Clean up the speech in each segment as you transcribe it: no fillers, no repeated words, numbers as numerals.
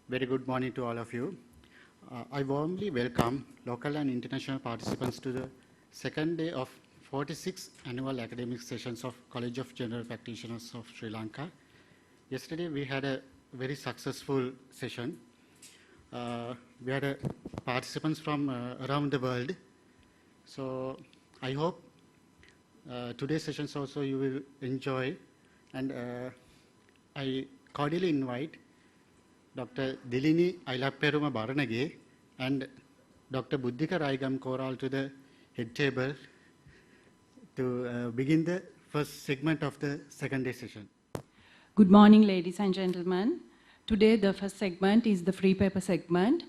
Very good morning to all of you. I warmly welcome local and international participants to the second day of 46th annual academic sessions of College of General Practitioners of Sri Lanka. Yesterday we had a very successful session. We had participants from around the world. So I hope today's sessions also you will enjoy, and I cordially invite Dr. Dilini Ailapperuma Baranage and Dr. Buddhika Raigam Koral to the head table to begin the first segment of the second day session. Good morning, ladies and gentlemen. Today, the first segment is the free paper segment.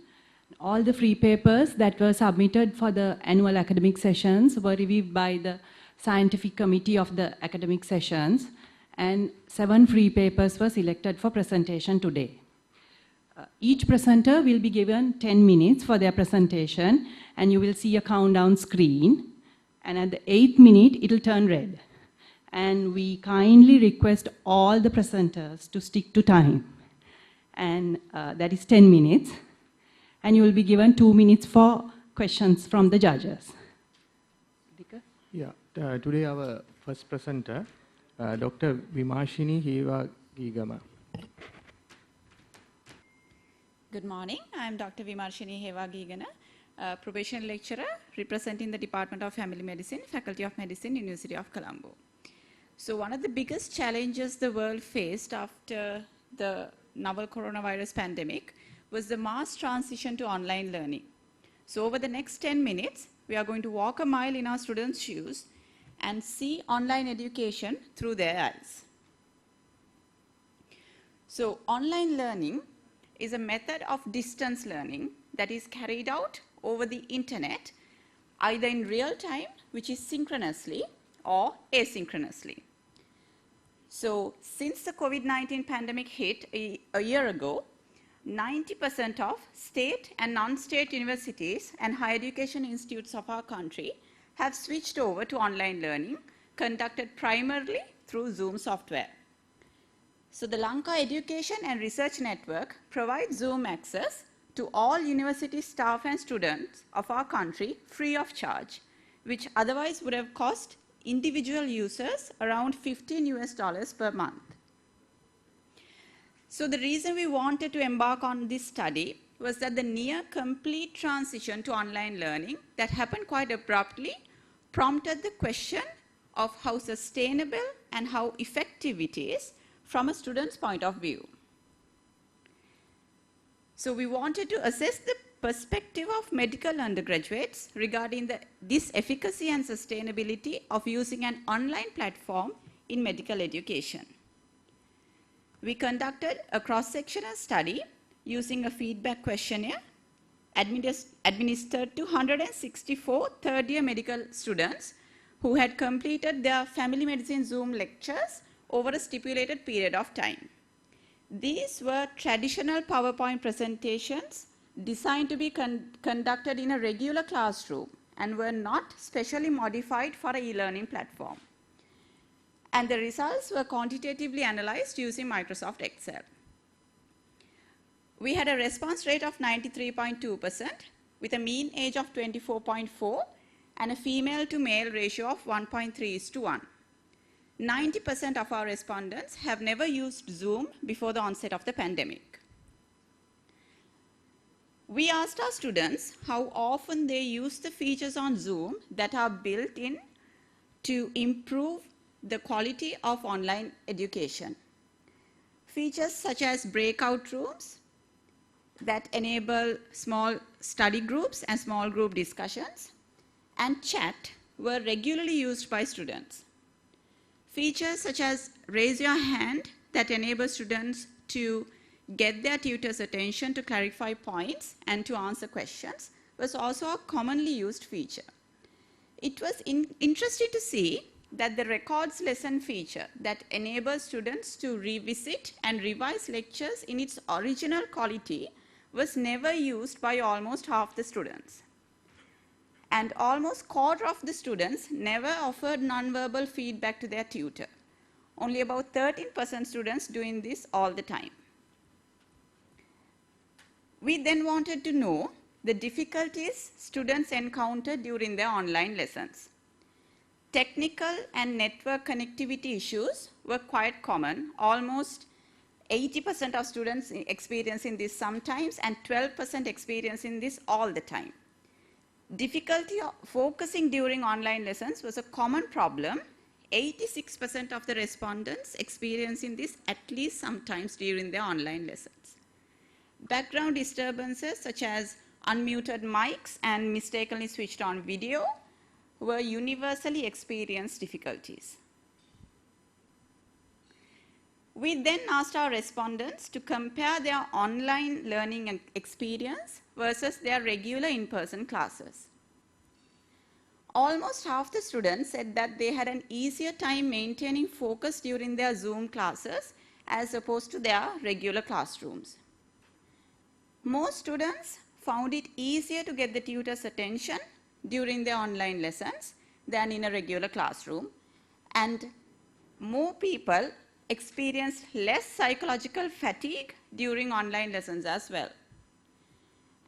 All the free papers that were submitted for the annual academic sessions were reviewed by the scientific committee of the academic sessions, and 7 free papers were selected for presentation today. Each presenter will be given 10 minutes for their presentation, and you will see a countdown screen, and at the 8th minute, it will turn red. And we kindly request all the presenters to stick to time, and that is 10 minutes, and you will be given 2 minutes for questions from the judges. Yeah, today our first presenter, Dr. Vimarshini Hewagigama. Good morning. I am Dr. Vimarshini Hewagigana, professional lecturer representing the Department of Family Medicine, Faculty of Medicine, University of Colombo. So one of the biggest challenges the world faced after the novel coronavirus pandemic was the mass transition to online learning. So over the next 10 minutes, we are going to walk a mile in our students' shoes and see online education through their eyes. So online learning is a method of distance learning that is carried out over the internet, either in real time, which is synchronously, or asynchronously. So since the COVID-19 pandemic hit a year ago, 90% of state and non-state universities and higher education institutes of our country have switched over to online learning, conducted primarily through Zoom software. So the Lanka Education and Research Network provides Zoom access to all university staff and students of our country free of charge, which otherwise would have cost individual users around $15 per month. So the reason we wanted to embark on this study was that the near complete transition to online learning that happened quite abruptly prompted the question of how sustainable and how effective it is from a student's point of view. So we wanted to assess the perspective of medical undergraduates regarding this efficacy and sustainability of using an online platform in medical education. We conducted a cross-sectional study using a feedback questionnaire administered to 164 third-year medical students who had completed their family medicine Zoom lectures over a stipulated period of time. These were traditional PowerPoint presentations designed to be conducted in a regular classroom and were not specially modified for an e-learning platform. And the results were quantitatively analyzed using Microsoft Excel. We had a response rate of 93.2% with a mean age of 24.4 and a female to male ratio of 1.3:1. 90% of our respondents have never used Zoom before the onset of the pandemic. We asked our students how often they use the features on Zoom that are built in to improve the quality of online education. Features such as breakout rooms that enable small study groups and small group discussions, and chat were regularly used by students. Features such as raise your hand that enable students to get their tutor's attention to clarify points and to answer questions was also a commonly used feature. It was interesting to see that the records lesson feature that enables students to revisit and revise lectures in its original quality was never used by almost half the students. And almost quarter of the students never offered nonverbal feedback to their tutor. Only about 13% students doing this all the time. We then wanted to know the difficulties students encountered during their online lessons. Technical and network connectivity issues were quite common. Almost 80% of students experiencing this sometimes and 12% experiencing this all the time. Difficulty of focusing during online lessons was a common problem. 86% of the respondents experiencing this at least sometimes during their online lessons. Background disturbances such as unmuted mics and mistakenly switched on video were universally experienced difficulties. We then asked our respondents to compare their online learning experience versus their regular in-person classes. Almost half the students said that they had an easier time maintaining focus during their Zoom classes as opposed to their regular classrooms. Most students found it easier to get the tutor's attention during their online lessons than in a regular classroom, and more people experienced less psychological fatigue during online lessons as well.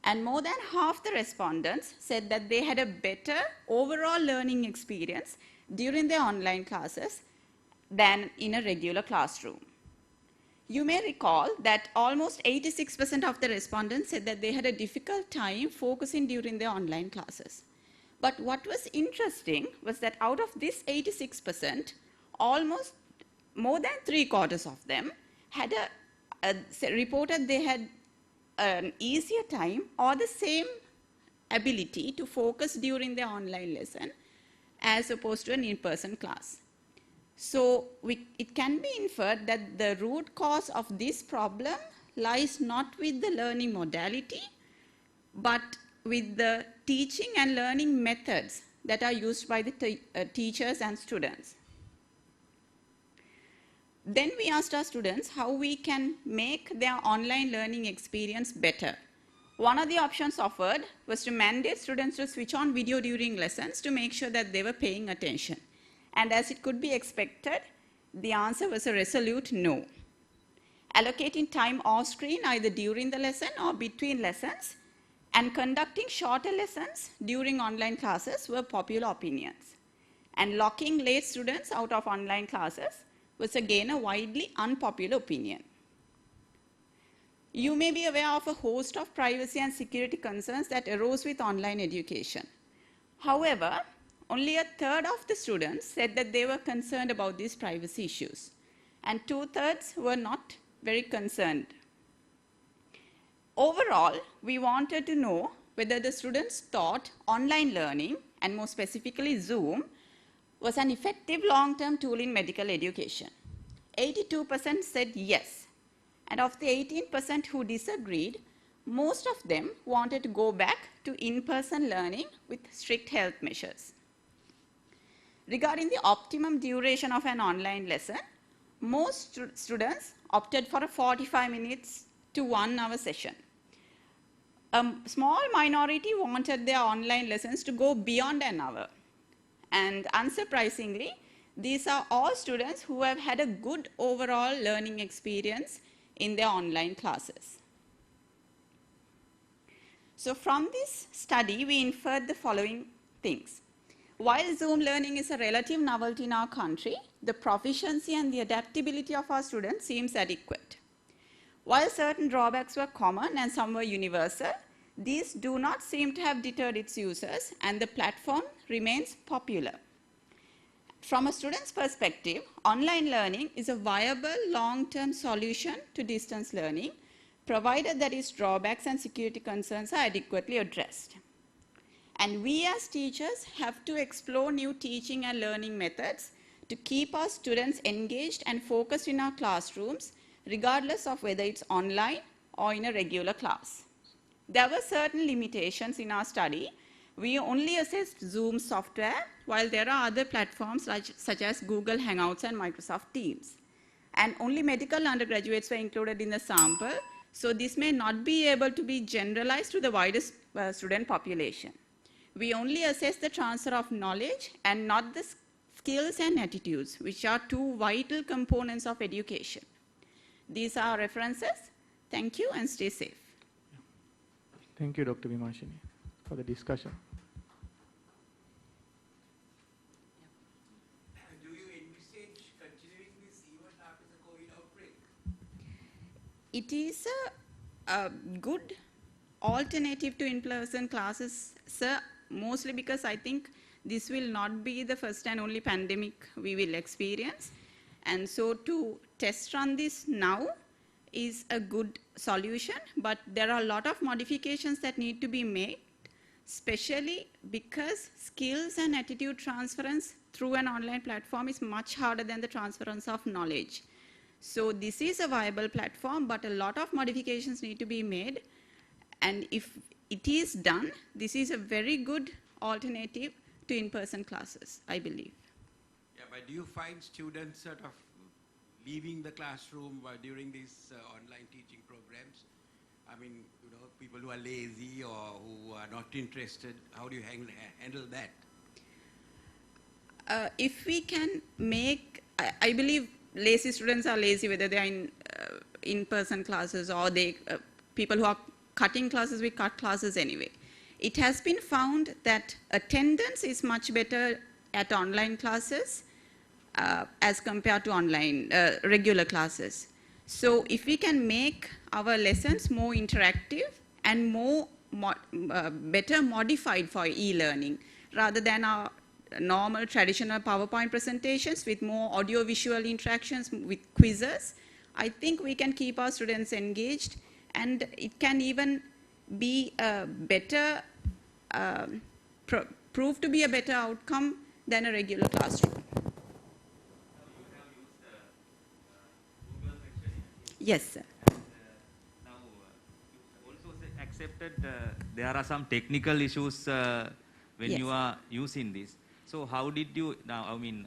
And more than half the respondents said that they had a better overall learning experience during their online classes than in a regular classroom. You may recall that almost 86% of the respondents said that they had a difficult time focusing during their online classes. But what was interesting was that out of this 86%, almost more than 3/4 of them had reported they had an easier time or the same ability to focus during their online lesson as opposed to an in-person class. So it can be inferred that the root cause of this problem lies not with the learning modality, but with the teaching and learning methods that are used by the teachers and students. Then we asked our students how we can make their online learning experience better. One of the options offered was to mandate students to switch on video during lessons to make sure that they were paying attention. And as it could be expected, the answer was a resolute no. Allocating time off screen either during the lesson or between lessons and conducting shorter lessons during online classes were popular opinions. And locking late students out of online classes was again a widely unpopular opinion. You may be aware of a host of privacy and security concerns that arose with online education. However, only 1/3 of the students said that they were concerned about these privacy issues, and 2/3 were not very concerned. Overall, we wanted to know whether the students thought online learning, and more specifically Zoom, was an effective long-term tool in medical education. 82% said yes, and of the 18% who disagreed, most of them wanted to go back to in-person learning with strict health measures. Regarding the optimum duration of an online lesson, most students opted for a 45 minutes to 1 hour session. A small minority wanted their online lessons to go beyond an hour. And unsurprisingly, these are all students who have had a good overall learning experience in their online classes. So from this study, we inferred the following things. While Zoom learning is a relative novelty in our country, the proficiency and the adaptability of our students seems adequate. While certain drawbacks were common and some were universal, these do not seem to have deterred its users, and the platform remains popular. From a student's perspective, online learning is a viable long-term solution to distance learning, provided that its drawbacks and security concerns are adequately addressed. And we as teachers have to explore new teaching and learning methods to keep our students engaged and focused in our classrooms, regardless of whether it's online or in a regular class. There were certain limitations in our study. We only assessed Zoom software, while there are other platforms such as Google Hangouts and Microsoft Teams. And only medical undergraduates were included in the sample, so this may not be able to be generalized to the widest student population. We only assess the transfer of knowledge and not the skills and attitudes, which are two vital components of education. These are references. Thank you and stay safe. Thank you, Dr. Vimashini, for the discussion. Do you envisage continuing this even after the COVID outbreak? It is a good alternative to in-person classes, sir, mostly because I think this will not be the first and only pandemic we will experience. And so to test run this now is a good solution, but there are a lot of modifications that need to be made, especially because skills and attitude transference through an online platform is much harder than the transference of knowledge. So this is a viable platform, but a lot of modifications need to be made. And if it is done, this is a very good alternative to in-person classes, I believe. Yeah, but do you find students sort of leaving the classroom during these online teaching programs? I mean, you know, people who are lazy or who are not interested, how do you handle that? If we can make, I believe lazy students are lazy whether they are in in-person classes or people who are cutting classes, we cut classes anyway. It has been found that attendance is much better at online classes as compared to online regular classes. So if we can make our lessons more interactive and more better modified for e-learning rather than our normal traditional PowerPoint presentations with more audio-visual interactions with quizzes, I think we can keep our students engaged, and it can even be a better, prove to be a better outcome than a regular classroom. Yes, sir. Now, you also accepted there are some technical issues when Yes. you are using this. So how did you, now, I mean,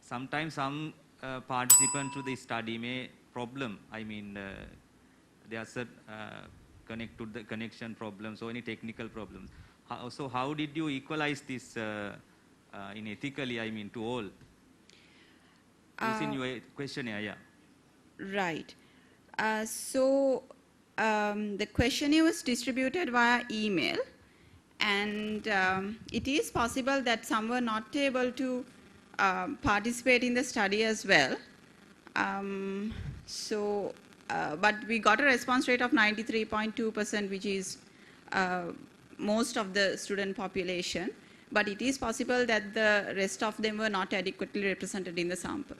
sometimes some participants to the study may problem, I mean, there are some connection problems or any technical problems. So how did you equalize this in ethically, I mean, to all? It's in your questionnaire, yeah. Right. The questionnaire was distributed via email, and it is possible that some were not able to participate in the study as well. But we got a response rate of 93.2%, which is most of the student population. But it is possible that the rest of them were not adequately represented in the sample.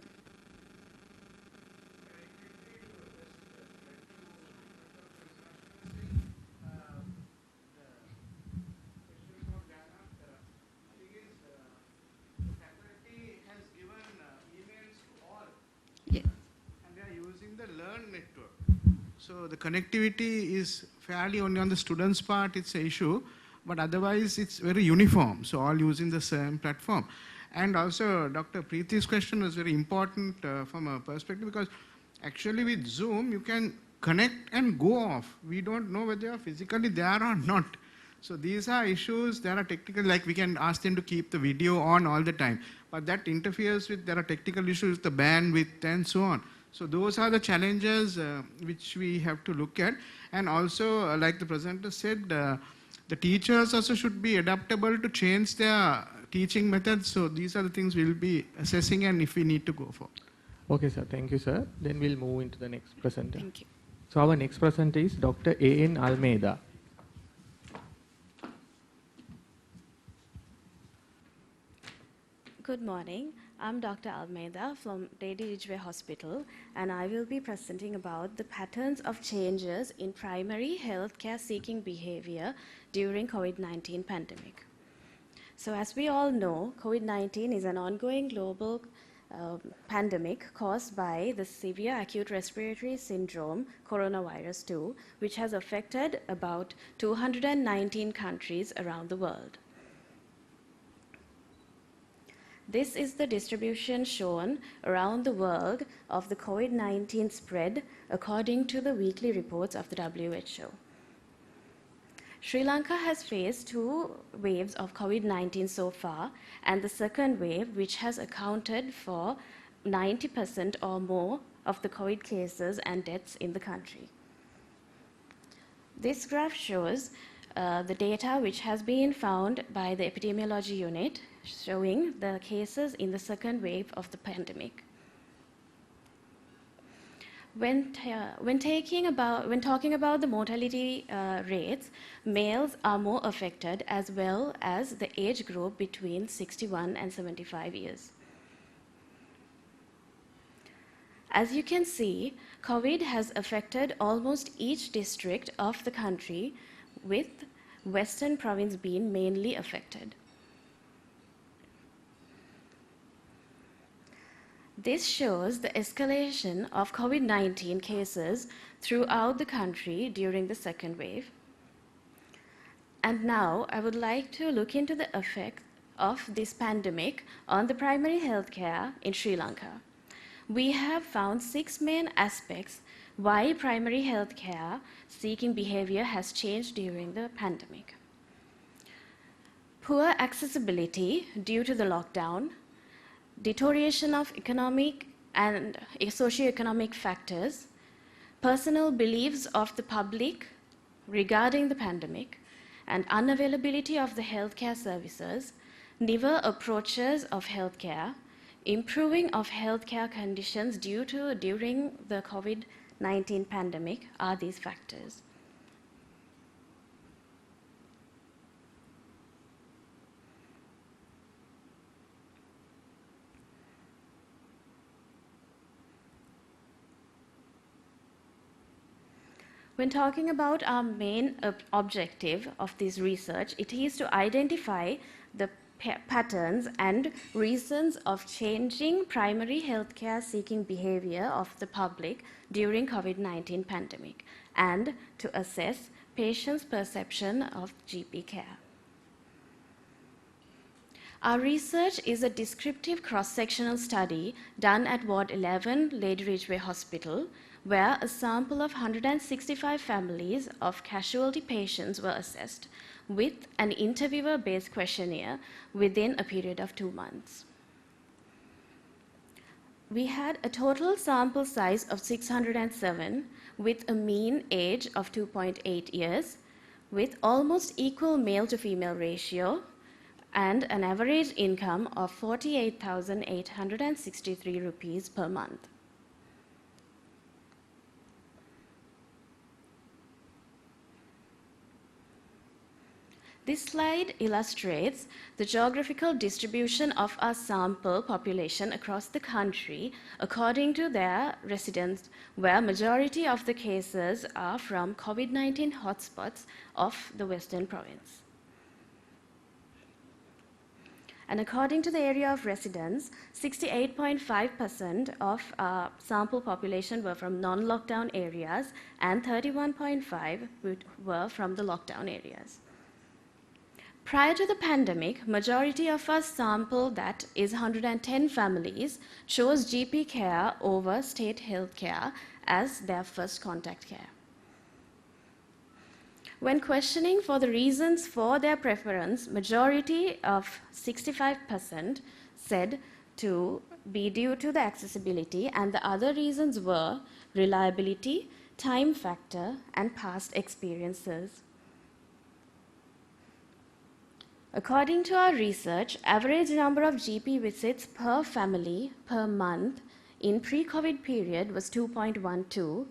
Yes. And they are using the Learn network. So the connectivity is fairly only on the students' part, it's an issue, but otherwise it's very uniform. So all using the same platform. And also Dr. Preeti's question was very important from a perspective, because actually with Zoom you can connect and go off. We don't know whether you are physically there or not. So these are issues, there are technical, like we can ask them to keep the video on all the time, but that interferes with, there are technical issues, the bandwidth and so on. So those are the challenges which we have to look at. And also, like the presenter said, the teachers also should be adaptable to change their teaching methods. So these are the things we'll be assessing and if we need to go for. Okay, sir. Thank you, sir. Then we'll move into the next presenter. Thank you. So our next presenter is Dr. A.N. Almeida. Good morning. I'm Dr. Almeida from Lady Ridgeway Hospital, and I will be presenting about the patterns of changes in primary healthcare seeking behavior during COVID-19 pandemic. So as we all know, COVID-19 is an ongoing global pandemic caused by the severe acute respiratory syndrome, coronavirus 2, which has affected about 219 countries around the world. This is the distribution shown around the world of the COVID-19 spread according to the weekly reports of the WHO. Sri Lanka has faced 2 waves of COVID-19 so far, and the second wave, which has accounted for 90% or more of the COVID cases and deaths in the country. This graph shows the data which has been found by the epidemiology unit showing the cases in the second wave of the pandemic. When talking about the mortality rates, males are more affected as well as the age group between 61 and 75 years. As you can see, COVID has affected almost each district of the country, with Western Province being mainly affected. This shows the escalation of COVID-19 cases throughout the country during the second wave. And now I would like to look into the effect of this pandemic on the primary healthcare in Sri Lanka. We have found 6 main aspects why primary healthcare seeking behavior has changed during the pandemic. Poor accessibility due to the lockdown, deterioration of economic and socioeconomic factors, personal beliefs of the public regarding the pandemic, and unavailability of the healthcare services, newer approaches of healthcare, improving of healthcare conditions during the COVID-19 pandemic are these factors. When talking about our main objective of this research, it is to identify the patterns and reasons of changing primary healthcare seeking behavior of the public during COVID-19 pandemic and to assess patients' perception of GP care. Our research is a descriptive cross-sectional study done at Ward 11, Lady Ridgeway Hospital, where a sample of 165 families of casualty patients were assessed with an interviewer-based questionnaire within a period of 2 months. We had a total sample size of 607 with a mean age of 2.8 years, with almost equal male to female ratio and an average income of 48,863 rupees per month. This slide illustrates the geographical distribution of our sample population across the country according to their residence, where majority of the cases are from COVID-19 hotspots of the Western Province. And according to the area of residence, 68.5% of our sample population were from non-lockdown areas and 31.5% were from the lockdown areas. Prior to the pandemic, majority of our sample, that is 110 families, chose GP care over state health care as their first contact care. When questioning for the reasons for their preference, majority of 65% said to be due to the accessibility, and the other reasons were reliability, time factor, and past experiences. According to our research, average number of GP visits per family per month in pre-COVID period was 2.12,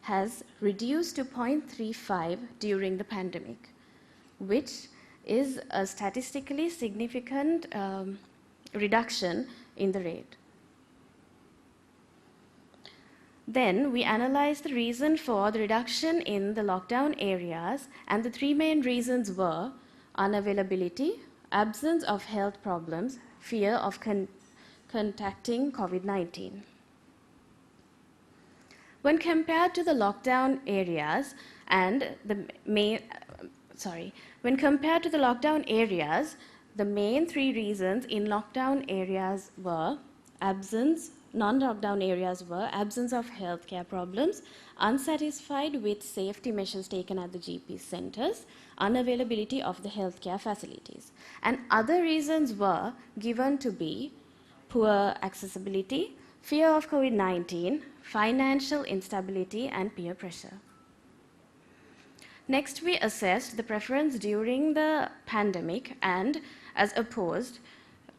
has reduced to 0.35 during the pandemic, which is a statistically significant reduction in the rate. Then we analyzed the reason for the reduction in the lockdown areas, and the 3 main reasons were unavailability, absence of health problems, fear of contacting COVID-19. When compared to the lockdown areas when compared to the lockdown areas, the main 3 reasons in lockdown areas were non-lockdown areas were absence of healthcare problems, unsatisfied with safety measures taken at the GP centers, unavailability of the healthcare facilities. And other reasons were given to be poor accessibility, fear of COVID-19, financial instability, and peer pressure. Next, we assessed the preference during the pandemic, and as opposed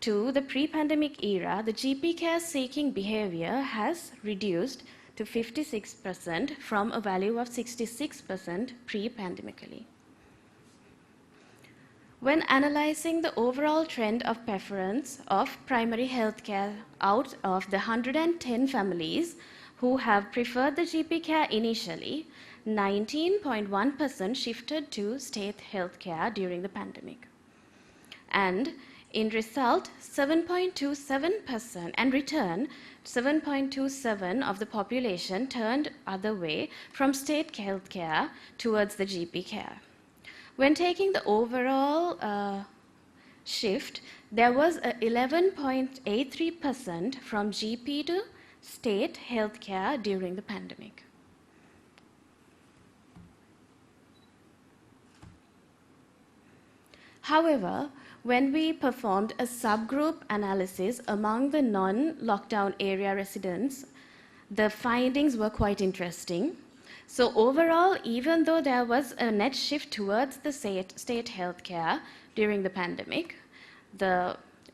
to the pre-pandemic era, the GP care seeking behavior has reduced to 56% from a value of 66% pre-pandemically. When analyzing the overall trend of preference of primary health care out of the 110 families who have preferred the GP care initially, 19.1% shifted to state health care during the pandemic. And in result, 7.27% and return, 7.27% of the population turned other way from state health care towards the GP care. When taking the overall shift, there was a 11.83% from GP to state health care during the pandemic. However, when we performed a subgroup analysis among the non-lockdown area residents, the findings were quite interesting. So overall, even though there was a net shift towards the state health care during the pandemic,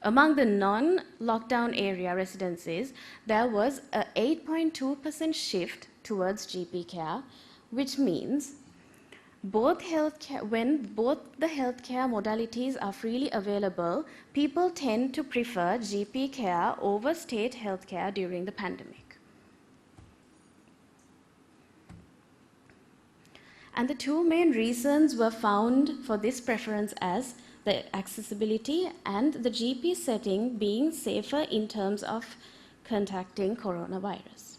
among the non-lockdown area residences, there was a 8.2% shift towards GP care, which means when both the healthcare modalities are freely available, people tend to prefer GP care over state healthcare during the pandemic. And the two main reasons were found for this preference as the accessibility and the GP setting being safer in terms of contacting coronavirus.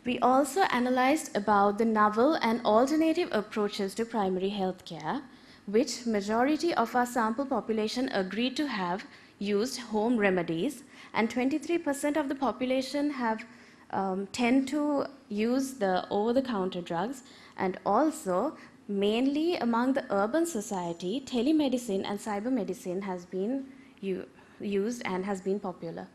We also analyzed about the novel and alternative approaches to primary health care, which majority of our sample population agreed to have used home remedies, and 23% of the population have tend to use the over-the-counter drugs, and also mainly among the urban society, telemedicine and cybermedicine has been used and has been popular.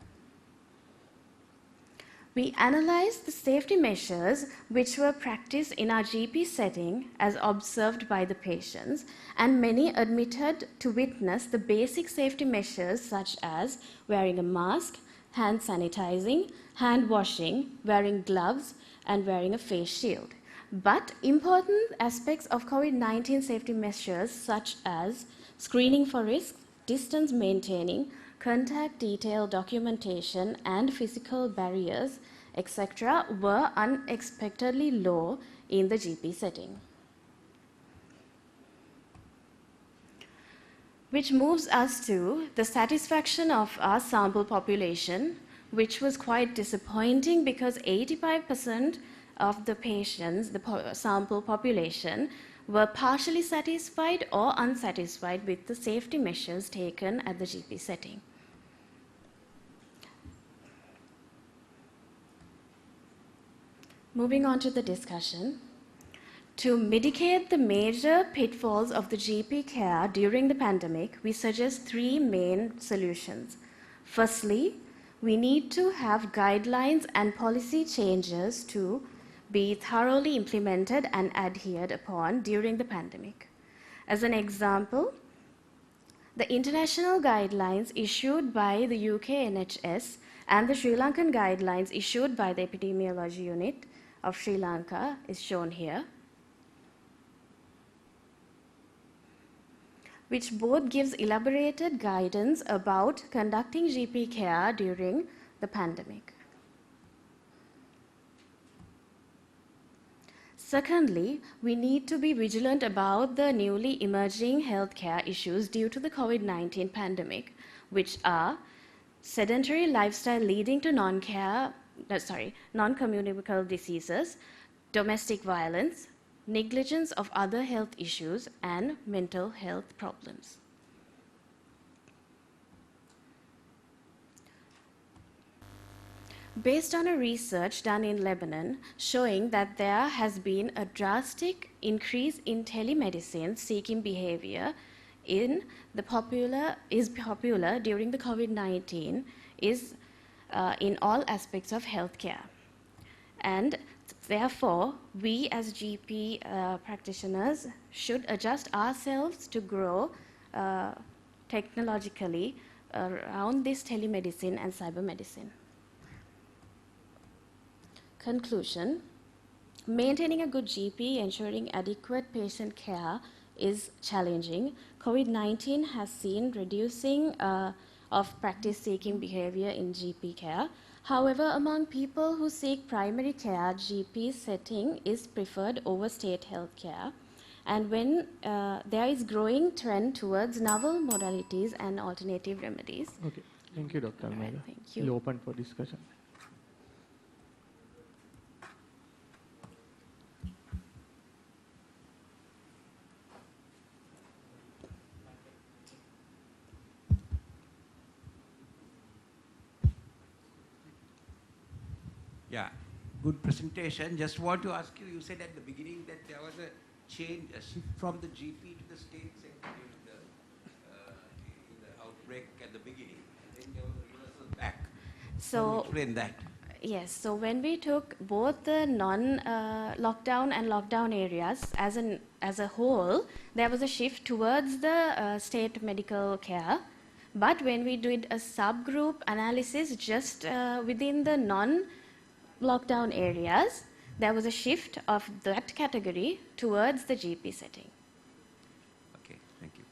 We analyzed the safety measures which were practiced in our GP setting as observed by the patients, and many admitted to witness the basic safety measures such as wearing a mask, hand sanitizing, hand washing, wearing gloves, and wearing a face shield. But important aspects of COVID-19 safety measures such as screening for risk, distance maintaining, contact detail documentation, and physical barriers, etc., were unexpectedly low in the GP setting. Which moves us to the satisfaction of our sample population, which was quite disappointing because 85% of the patients, the sample population, were partially satisfied or unsatisfied with the safety measures taken at the GP setting. Moving on to the discussion. To mitigate the major pitfalls of the GP care during the pandemic, we suggest three main solutions. Firstly, we need to have guidelines and policy changes to be thoroughly implemented and adhered upon during the pandemic. As an example, the international guidelines issued by the UK NHS and the Sri Lankan guidelines issued by the Epidemiology Unit of Sri Lanka is shown here, which both gives elaborated guidance about conducting GP care during the pandemic. Secondly, we need to be vigilant about the newly emerging healthcare issues due to the COVID-19 pandemic, which are sedentary lifestyle leading to non-communicable diseases, domestic violence, negligence of other health issues, and mental health problems. Based on a research done in Lebanon showing that there has been a drastic increase in telemedicine seeking behavior is popular during the COVID-19 in all aspects of healthcare. And Therefore, we as GP practitioners should adjust ourselves to grow technologically around this telemedicine and cybermedicine. Conclusion. Maintaining a good GP, ensuring adequate patient care is challenging. COVID-19 has seen reducing of practice-seeking behavior in GP care. However, among people who seek primary care, GP setting is preferred over state health care. And when there is growing trend towards novel modalities and alternative remedies. Okay, thank you, Dr. Almeida. Thank you. We'll open for discussion. Yeah, good presentation. Just want to ask you, you said at the beginning that there was a change, a shift from the GP to the state sector in the outbreak at the beginning. And then there was a reversal back. Can you explain that? Yes, so when we took both the non-lockdown and lockdown areas as a whole, there was a shift towards the state medical care. But when we did a subgroup analysis just within the non-lockdown areas, there was a shift of that category towards the GP setting. Okay, thank you.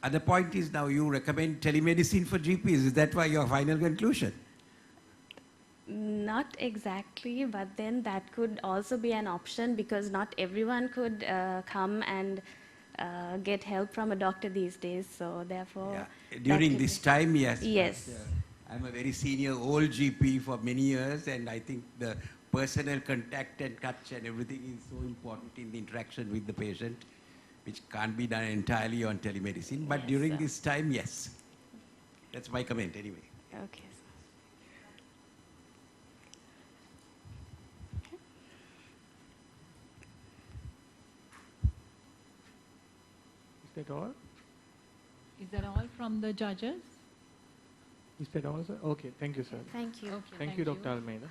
And the point is now you recommend telemedicine for GPs. Is that why your final conclusion? Not exactly, but then that could also be an option because not everyone could come and get help from a doctor these days. So therefore, yeah. During this time, yes. Yes. But, I'm a very senior old GP for many years, and I think the personal contact and touch and everything is so important in the interaction with the patient, which can't be done entirely on telemedicine. But Yes, during this time, yes. That's my comment anyway. Okay. Is that all? Is that all from the judges? Is that all, sir? Okay, thank you, sir. Thank you. Okay, Thank you, Dr. Almeida.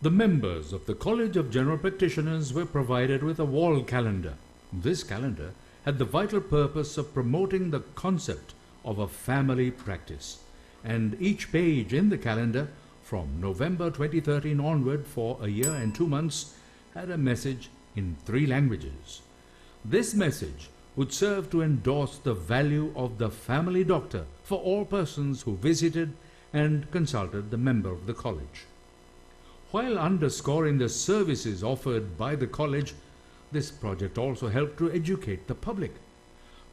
The members of the College of General Practitioners were provided with a wall calendar. This calendar had the vital purpose of promoting the concept of a family practice, and each page in the calendar from November 2013 onward for a year and 2 months had a message in 3 languages. This message would serve to endorse the value of the family doctor for all persons who visited and consulted the member of the college. While underscoring the services offered by the college, this project also helped to educate the public.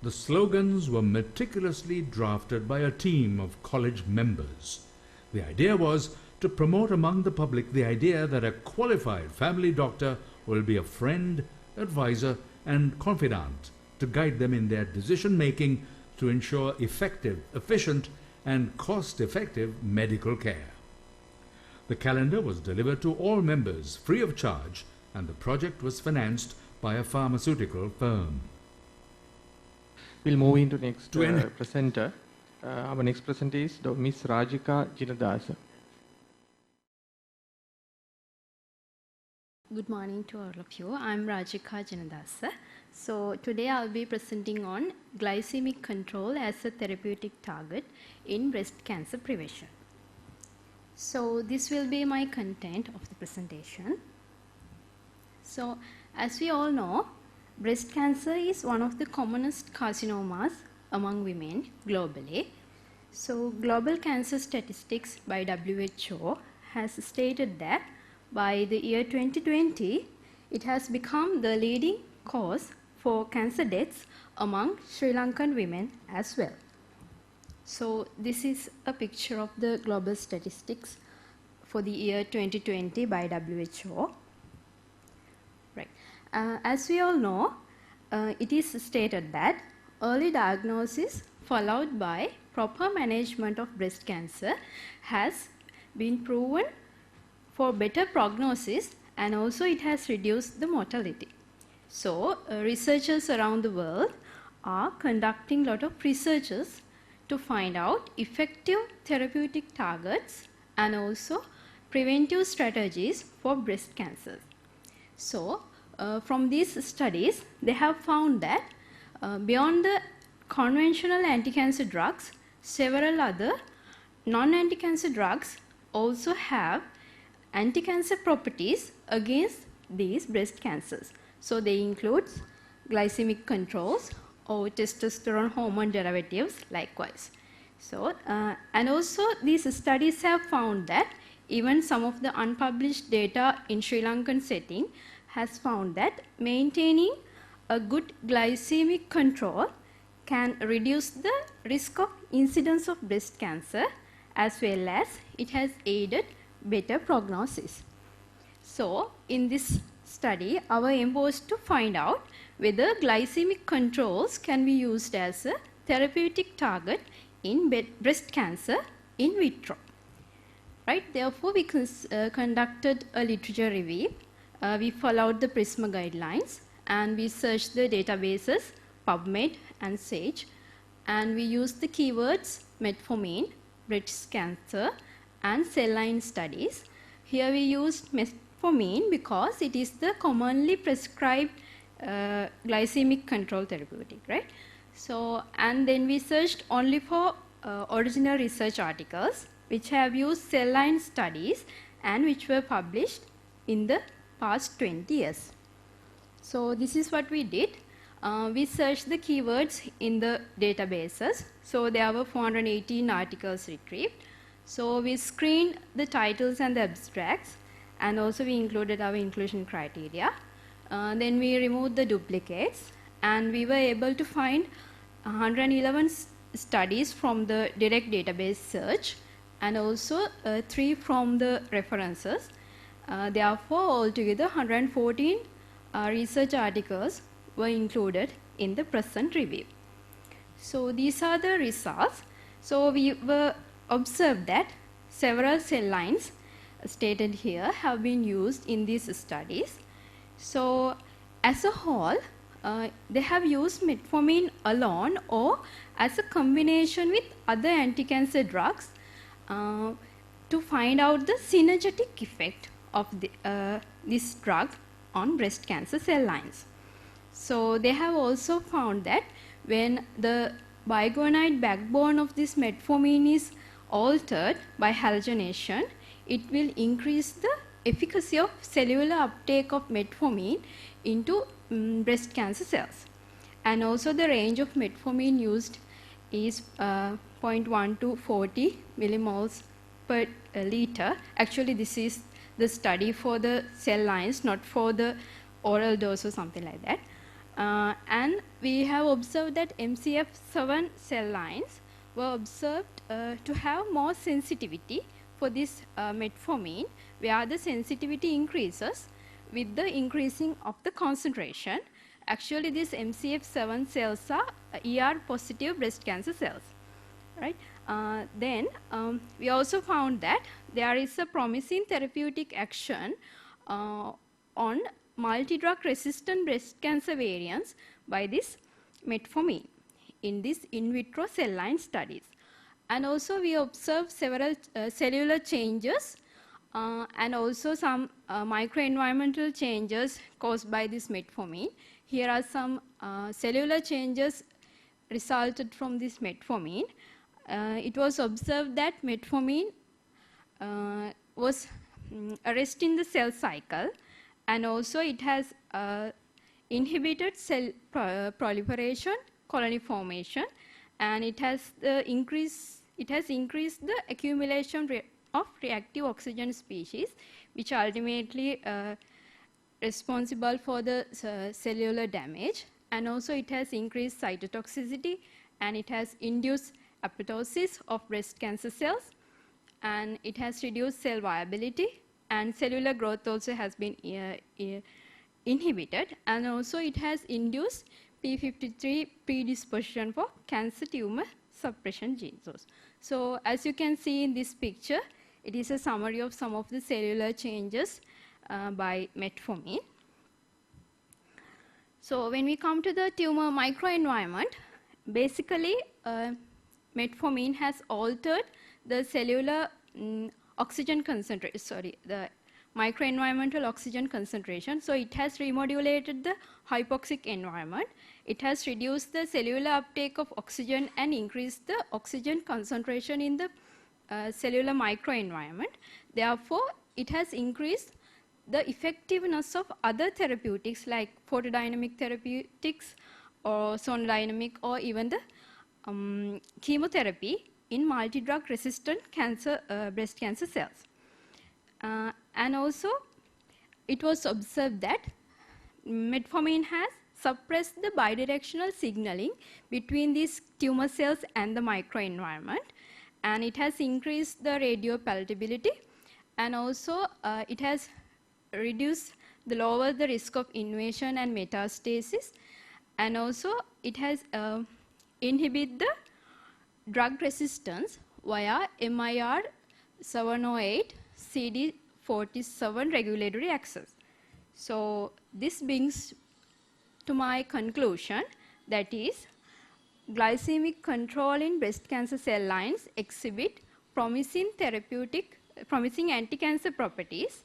The slogans were meticulously drafted by a team of college members. The idea was to promote among the public the idea that a qualified family doctor will be a friend, advisor, and confidant to guide them in their decision-making to ensure effective, efficient, and cost-effective medical care. The calendar was delivered to all members free of charge, and the project was financed by a pharmaceutical firm. We'll move into next To end- presenter. Our next presenter is Ms. Rajika Jinadasa. Good morning to all of you. I'm Rajika Janadasa. So today I'll be presenting on glycemic control as a therapeutic target in breast cancer prevention. So this will be my content of the presentation. So as we all know, breast cancer is one of the commonest carcinomas among women globally. So global cancer statistics by WHO has stated that by the year 2020, it has become the leading cause for cancer deaths among Sri Lankan women as well. So this is a picture of the global statistics for the year 2020 by WHO. Right. As we all know, it is stated that early diagnosis followed by proper management of breast cancer has been proven for better prognosis, and also it has reduced the mortality. So researchers around the world are conducting a lot of researches to find out effective therapeutic targets and also preventive strategies for breast cancer. So, from these studies, they have found that beyond the conventional anti-cancer drugs, several other non-anti-cancer drugs also have anti-cancer properties against these breast cancers. So, they include glycemic controls or testosterone hormone derivatives likewise. So, and also these studies have found that even some of the unpublished data in Sri Lankan setting has found that maintaining a good glycemic control can reduce the risk of incidence of breast cancer, as well as it has aided better prognosis. So, in this study, our aim was to find out whether glycemic controls can be used as a therapeutic target in breast cancer in vitro. Right? Therefore, we conducted a literature review. We followed the PRISMA guidelines and we searched the databases PubMed and SAGE, and we used the keywords metformin, breast cancer, and cell line studies. Here we used metformin because it is the commonly prescribed glycemic control therapeutic, right? So, and then we searched only for original research articles which have used cell line studies and which were published in the past 20 years. So, this is what we did. We searched the keywords in the databases. So, there were 418 articles retrieved. So, we screened the titles and the abstracts, and also we included our inclusion criteria. Then we removed the duplicates, and we were able to find 111 studies from the direct database search, and also 3 from the references. Therefore, altogether 114 research articles were included in the present review. So, these are the results. So, we were observed that several cell lines stated here have been used in these studies. So, as a whole, they have used metformin alone or as a combination with other anti-cancer drugs to find out the synergetic effect of this drug on breast cancer cell lines. So, they have also found that when the biguanide backbone of this metformin is altered by halogenation, it will increase the efficacy of cellular uptake of metformin into breast cancer cells. And also the range of metformin used is 0.1 to 40 millimoles per liter. Actually, this is the study for the cell lines, not for the oral dose or something like that. And we have observed that MCF7 cell lines were observed to have more sensitivity for this metformin, where the sensitivity increases with the increasing of the concentration. Actually, these MCF7 cells are ER positive breast cancer cells, right? Then we also found that there is a promising therapeutic action on multi-drug resistant breast cancer variants by this metformin in these in vitro cell line studies. And also we observed several cellular changes and also some microenvironmental changes caused by this metformin. Here are some cellular changes resulted from this metformin. It was observed that metformin was arresting the cell cycle, and also it has inhibited cell proliferation, colony formation, and it has increased the accumulation of reactive oxygen species, which are ultimately responsible for the cellular damage. And also it has increased cytotoxicity, and it has induced apoptosis of breast cancer cells, and it has reduced cell viability, and cellular growth also has been inhibited, and also it has induced p53 predisposition for cancer tumor suppression genes. So, as you can see in this picture, it is a summary of some of the cellular changes by metformin. So, when we come to the tumor microenvironment, basically metformin has altered the cellular the microenvironmental oxygen concentration. So it has remodulated the hypoxic environment. It has reduced the cellular uptake of oxygen and increased the oxygen concentration in the cellular microenvironment. Therefore, it has increased the effectiveness of other therapeutics like photodynamic therapeutics or sonodynamic or even the chemotherapy in multi-drug resistant cancer, breast cancer cells. And also, it was observed that metformin has suppressed the bidirectional signaling between these tumor cells and the microenvironment, and it has increased the radiopalatability, and also it has reduced the lower the risk of invasion and metastasis, and also it has inhibit the drug resistance via MIR 708 CD47 regulatory access. So this brings to my conclusion, that is, glycemic control in breast cancer cell lines exhibit promising anti-cancer properties,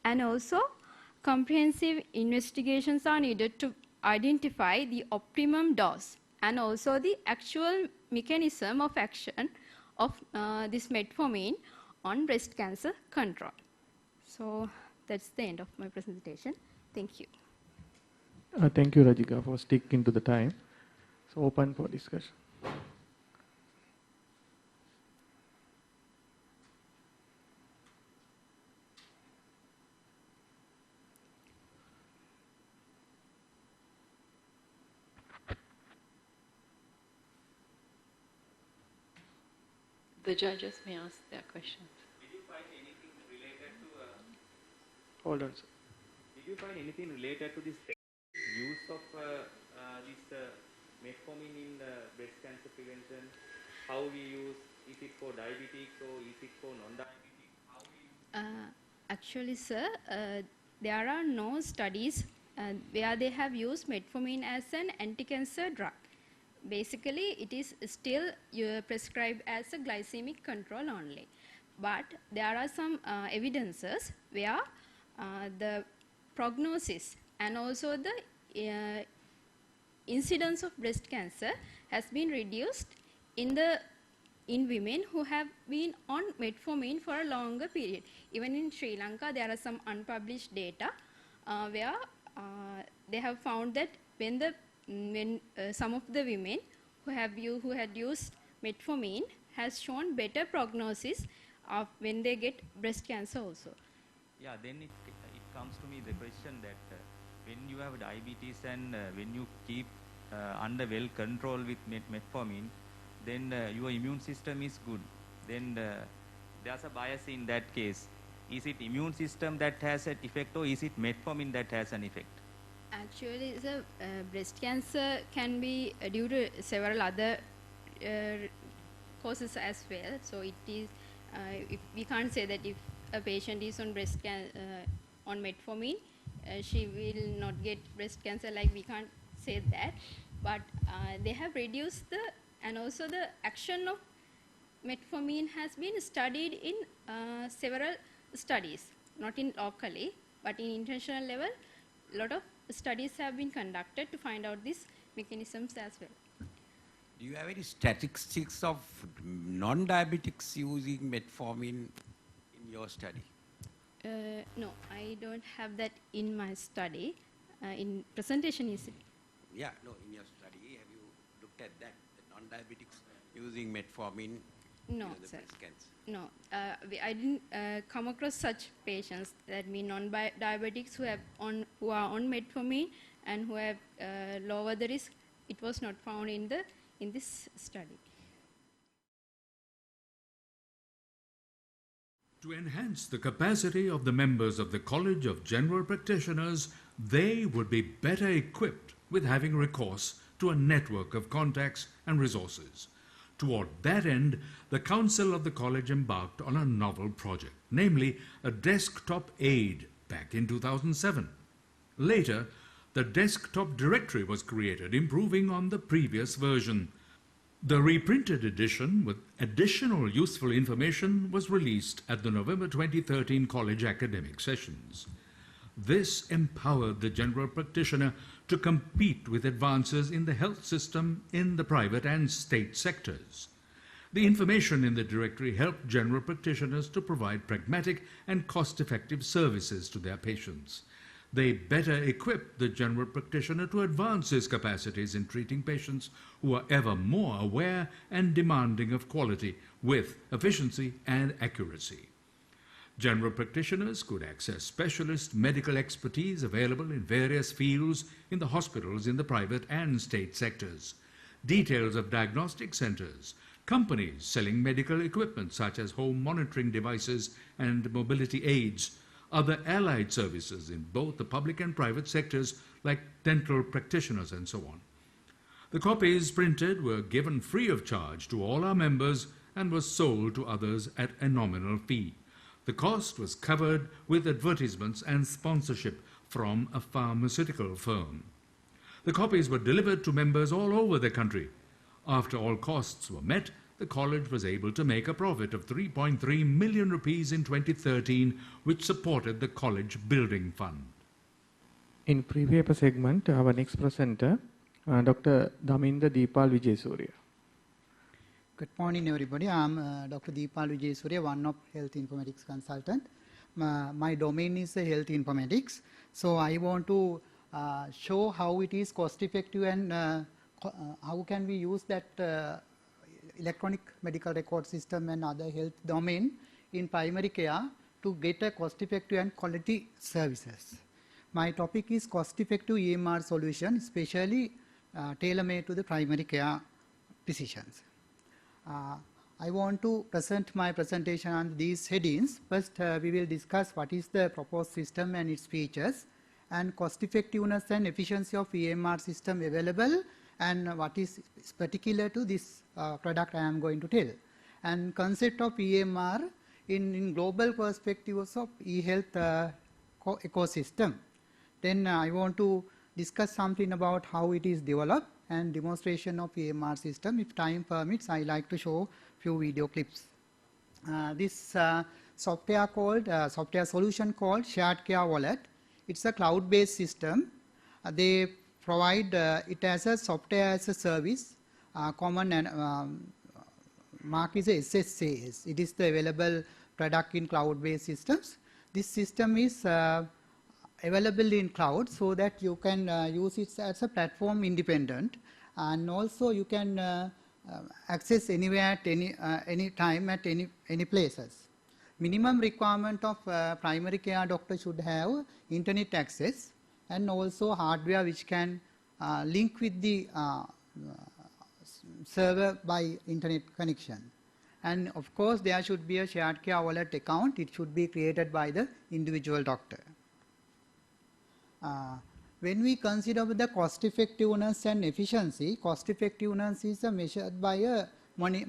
and also comprehensive investigations are needed to identify the optimum dose and also the actual mechanism of action of this metformin on breast cancer control. So that's the end of my presentation. Thank you. Thank you, Rajika, for sticking to the time. So open for discussion. The judges may ask their questions. Did you find anything related to... Hold on, sir. Did you find anything related to this use of this metformin in breast cancer prevention? How we use, is it for diabetics or is it for non-diabetics? How we use? Actually, sir, there are no studies where they have used metformin as an anti-cancer drug. Basically, it is still prescribed as a glycemic control only. But there are some evidences where the prognosis and also the incidence of breast cancer has been reduced in women who have been on metformin for a longer period. Even in Sri Lanka, there are some unpublished data where they have found that when some of the women who had used metformin has shown better prognosis of when they get breast cancer also. Yeah, then it comes to me the question that when you have diabetes and when you keep under well control with metformin, then your immune system is good. Then there's a bias in that case. Is it immune system that has an effect, or is it metformin that has an effect? Actually, the breast cancer can be due to several other causes as well. So it is, if we can't say that if a patient is on on metformin, she will not get breast cancer. Like, we can't say that. But they have reduced and also the action of metformin has been studied in several studies, not in locally, but in international level. A lot of studies have been conducted to find out these mechanisms as well. Do you have any statistics of non-diabetics using metformin in your study? No, I don't have that in my study. In presentation, is it? Yeah, no, in your study, have you looked at that, the non-diabetics using metformin No, the sir. breast cancer? No, I didn't come across such patients, that mean non-diabetics who are on metformin and who have lower the risk. It was not found in this study. To enhance the capacity of the members of the College of General Practitioners, they would be better equipped with having recourse to a network of contacts and resources. Toward that end, the Council of the College embarked on a novel project, namely a desktop aid back in 2007. Later, the desktop directory was created, improving on the previous version. The reprinted edition with additional useful information was released at the November 2013 College Academic Sessions. This empowered the general practitioner to compete with advances in the health system in the private and state sectors. The information in the directory helped general practitioners to provide pragmatic and cost-effective services to their patients. They better equip the general practitioner to advance his capacities in treating patients who are ever more aware and demanding of quality with efficiency and accuracy. General practitioners could access specialist medical expertise available in various fields in the hospitals in the private and state sectors. Details of diagnostic centers, companies selling medical equipment such as home monitoring devices and mobility aids, other allied services in both the public and private sectors like dental practitioners and so on. The copies printed were given free of charge to all our members and were sold to others at a nominal fee. The cost was covered with advertisements and sponsorship from a pharmaceutical firm. The copies were delivered to members all over the country. After all costs were met, the college was able to make a profit of 3.3 million rupees in 2013, which supported the college building fund. In pre-paper segment, our next presenter, Dr. Daminda Deepal Wijesurya. Good morning, everybody. I'm Dr. Deepal Wijesurya, one of health informatics consultant. My domain is health informatics. So I want to show how it is cost effective and how can we use that electronic medical record system and other health domain in primary care to get a cost effective and quality services. My topic is cost effective EMR solution, especially tailor-made to the primary care physicians. I want to present my presentation on these headings. First, we will discuss what is the proposed system and its features, and cost effectiveness and efficiency of EMR system available, and what is particular to this product I am going to tell. And concept of EMR in global perspectives of e-health ecosystem. Then I want to discuss something about how it is developed and demonstration of EMR system. If time permits, I like to show few video clips. This software software solution called Shared Care Wallet. It's a cloud-based system. They provide it as a software as a service. Common and mark is a SSAS. It is the available product in cloud-based systems. This system is available in cloud so that you can use it as a platform independent, and also you can access anywhere at any time at any places. Minimum requirement of primary care doctor should have internet access and also hardware which can link with the server by internet connection. And of course there should be a Shared Care Wallet account. It should be created by the individual doctor. When we consider the cost effectiveness and efficiency, cost effectiveness is measured by a money,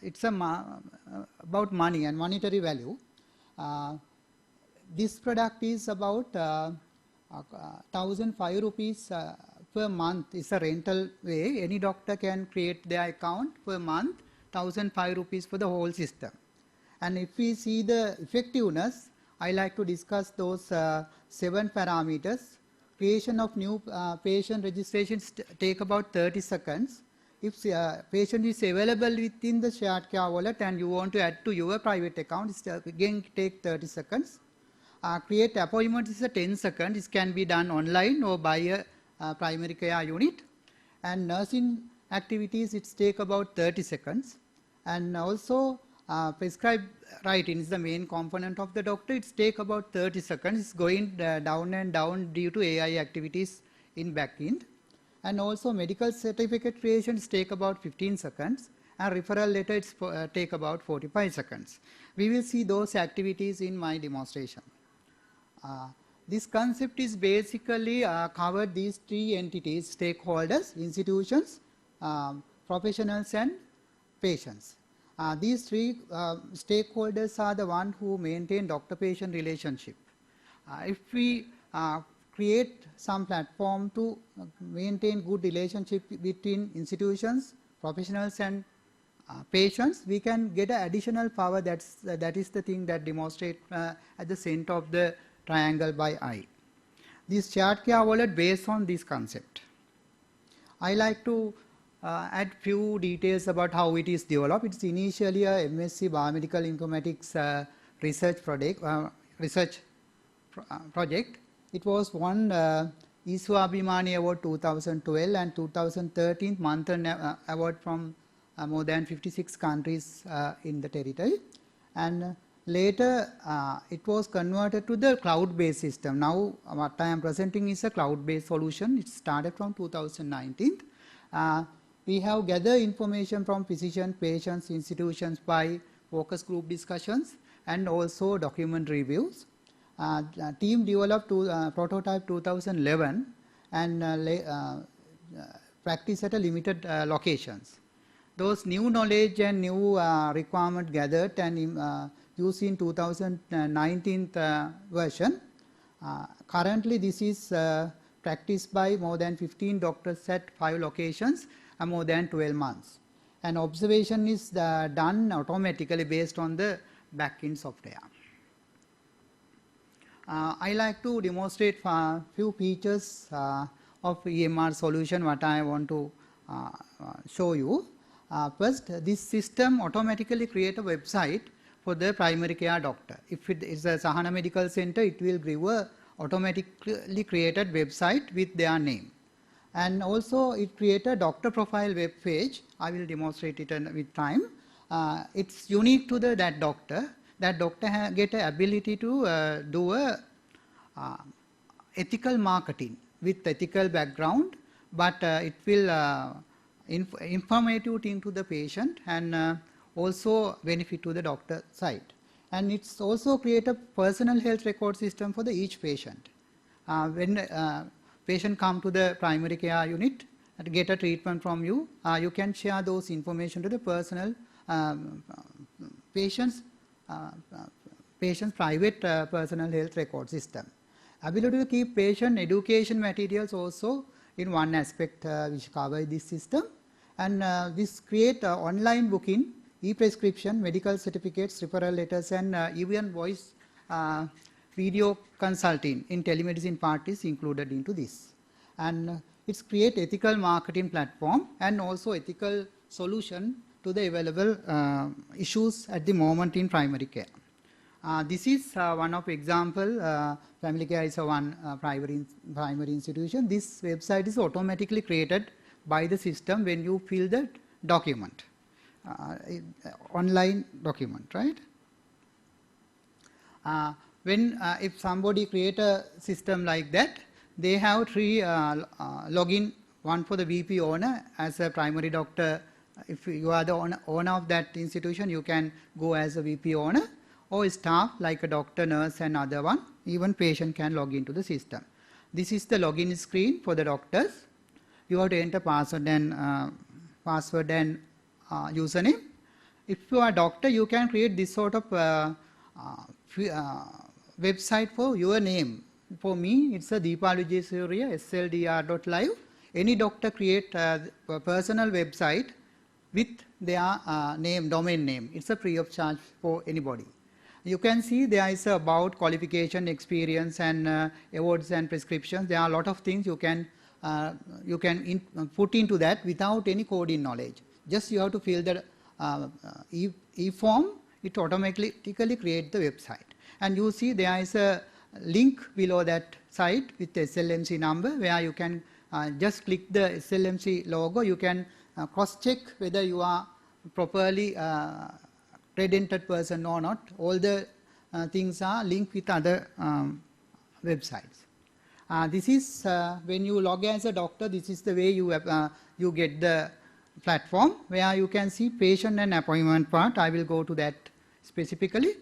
it's about money and monetary value. This product is about 1,005 rupees per month is a rental way. Any doctor can create their account per month, 1,005 rupees for the whole system. And if we see the effectiveness, I like to discuss those 7 parameters. Creation of new patient registrations take about 30 seconds. If patient is available within the Shared Care Wallet and you want to add to your private account, it again take 30 seconds. Create appointment is a 10 seconds. It can be done online or by a primary care unit. And nursing activities, it take about 30 seconds. And also prescribe writing is the main component of the doctor. It take about 30 seconds. It's going down and down due to AI activities in backend. And also medical certificate creations take about 15 seconds. And referral letters take about 45 seconds. We will see those activities in my demonstration. This concept is basically covered these 3 entities: stakeholders, institutions, professionals and patients. These 3 stakeholders are the ones who maintain doctor-patient relationship. If we create some platform to maintain good relationship between institutions, professionals and patients, we can get an additional power. That is the thing that demonstrate at the center of the triangle by eye. This shared care wallet based on this concept. I like to add few details about how it is developed. It's initially a MSc Biomedical Informatics research project. It was won Iswa Abhimani Award 2012 and 2013 Manthan Award from more than 56 countries in the territory. And later it was converted to the cloud-based system. Now what I am presenting is a cloud-based solution. It started from 2019. We have gathered information from physicians, patients, institutions by focus group discussions and also document reviews. Team developed prototype 2011 and practice at a limited locations. Those new knowledge and new requirement gathered and used in 2019 version. Currently this is practiced by more than 15 doctors at 5 locations and more than 12 months. And observation is done automatically based on the back-end software. I like to demonstrate a few features of EMR solution what I want to show you. First, this system automatically create a website for the primary care doctor. If it is a Sahana Medical Center, it will give a automatically created website with their name. And also it create a doctor profile web page. I will demonstrate it with time. It's unique to that doctor. That doctor get an ability to do a ethical marketing with ethical background, but it will informative into the patient and also benefit to the doctor side. And it's also create a personal health record system for each patient. When patient come to the primary care unit and get a treatment from you, you can share those information to the personal patient's private personal health record system. Ability to keep patient education materials also in one aspect which cover this system, and this create online booking, e-prescription, medical certificates, referral letters, and even voice video consulting in telemedicine part is included into this. And it's create ethical marketing platform and also ethical solution to the available issues at the moment in primary care. This is one of example. Family care is one primary institution. This website is automatically created by the system when you fill the document, online document, right? If somebody create a system like that, they have 3 login, one for the VP owner as a primary doctor. If you are the owner of that institution, you can go as a VP owner, or staff like a doctor, nurse and other one. Even patient can log into the system. This is the login screen for the doctors. You have to enter password and username. If you are a doctor, you can create this sort of website for your name. For me, it's a Deepal Vijayasuriya, SLDR.live. Any doctor create a personal website with their name, domain name. It's a free of charge for anybody. You can see there is about qualification, experience, and awards and prescriptions. There are a lot of things you can put into that without any coding knowledge. Just you have to fill the e-form. It automatically create the website. And you see there is a link below that site with the SLMC number where you can just click the SLMC logo. You can cross-check whether you are properly credentialed person or not. All the things are linked with other websites. This is when you log as a doctor, this is the way you get the platform where you can see patient and appointment part. I will go to that specifically.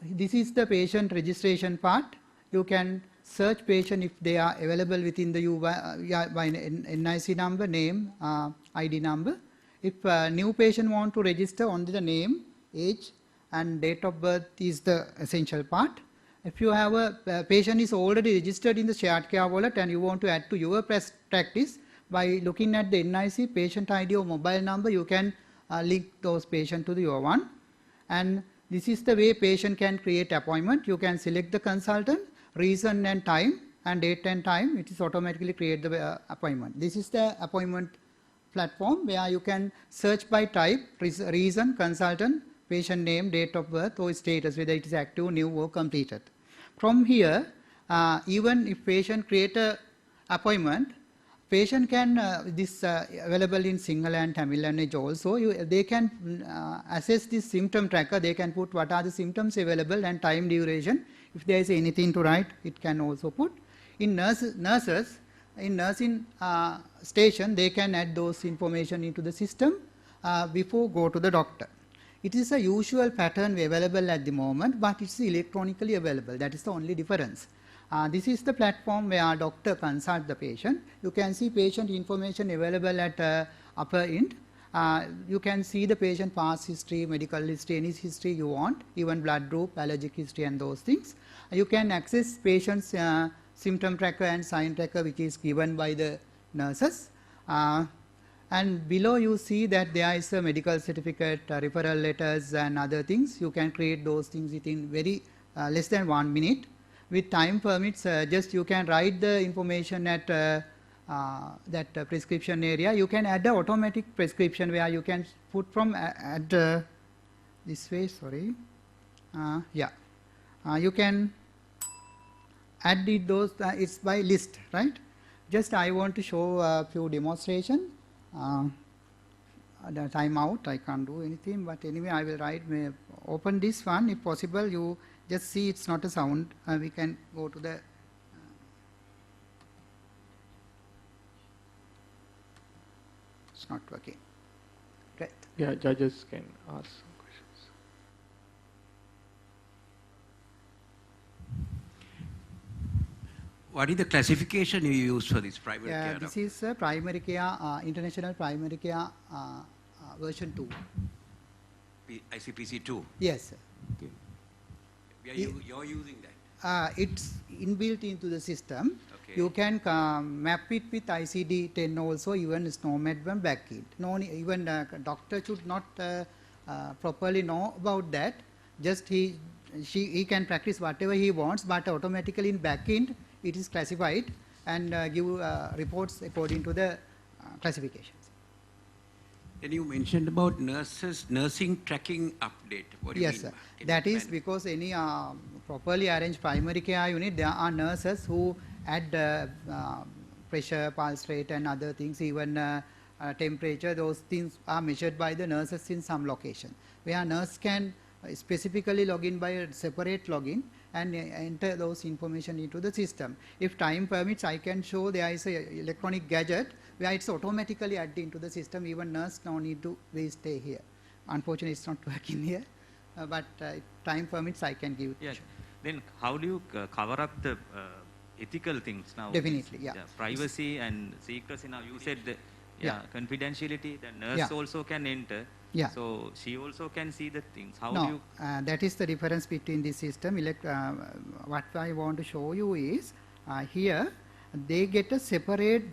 This is the patient registration part. You can search patient if they are available within the by NIC number, name, ID number. If a new patient want to register, only the name, age and date of birth is the essential part. If you have a patient is already registered in the shared care wallet and you want to add to your practice, by looking at the NIC, patient ID or mobile number, you can link those patients to your one. And this is the way patient can create appointment. You can select the consultant, reason and time, and date and time. It is automatically create the appointment. This is the appointment platform where you can search by type, reason, consultant, patient name, date of birth or status, whether it is active, new or completed. From here, even if patient create a appointment, patient can, this available in Sinhala and Tamil language also, they can assess this symptom tracker, they can put what are the symptoms available and time duration. If there is anything to write, it can also put. In nurses, in nursing station, they can add those information into the system before go to the doctor. It is a usual pattern available at the moment, but it's electronically available. That is the only difference. This is the platform where doctor consult the patient. You can see patient information available at upper end. You can see the patient past history, medical history, any history you want, even blood group, allergic history and those things. You can access patient's symptom tracker and sign tracker, which is given by the nurses. And below you see that there is a medical certificate, referral letters and other things. You can create those things within very less than 1 minute. With time permits, just you can write the information at that prescription area. You can add the automatic prescription where you can put from this way, sorry. You can add it those, it's by list, right? Just I want to show a few demonstration. The time out, I can't do anything, but anyway I will write, may open this one if possible. You just see it's not a sound. We can go to the it's not working. Right. Yeah, judges can ask some questions. What is the classification you use for this primary care? This is primary care, international primary care version 2. ICPC 2? Yes, sir. Okay. You're using that? It's inbuilt into the system. Okay. You can map it with ICD-10 also, even SNOMED one backend. No, even doctor should not properly know about that. Just he can practice whatever he wants, but automatically in backend it is classified and give reports according to the classifications. Then you mentioned about nursing tracking update. What do you mean? Yes, sir. That is because any properly arranged primary care unit, there are nurses who add pressure, pulse rate and other things, even temperature. Those things are measured by the nurses in some location, where nurse can specifically log in by a separate login and enter those information into the system. If time permits, I can show there is a electronic gadget where it's automatically added into the system. Even nurse no need to stay here. Unfortunately, it's not working here, but if time permits, I can give it. Yeah. Then how do you cover up the ethical things now? Definitely, yeah. Privacy and secrecy. Now you said confidentiality. The nurse also can enter. Yeah. So she also can see the things. How no, do you? That is the difference between this system. What I want to show you is here they get a separate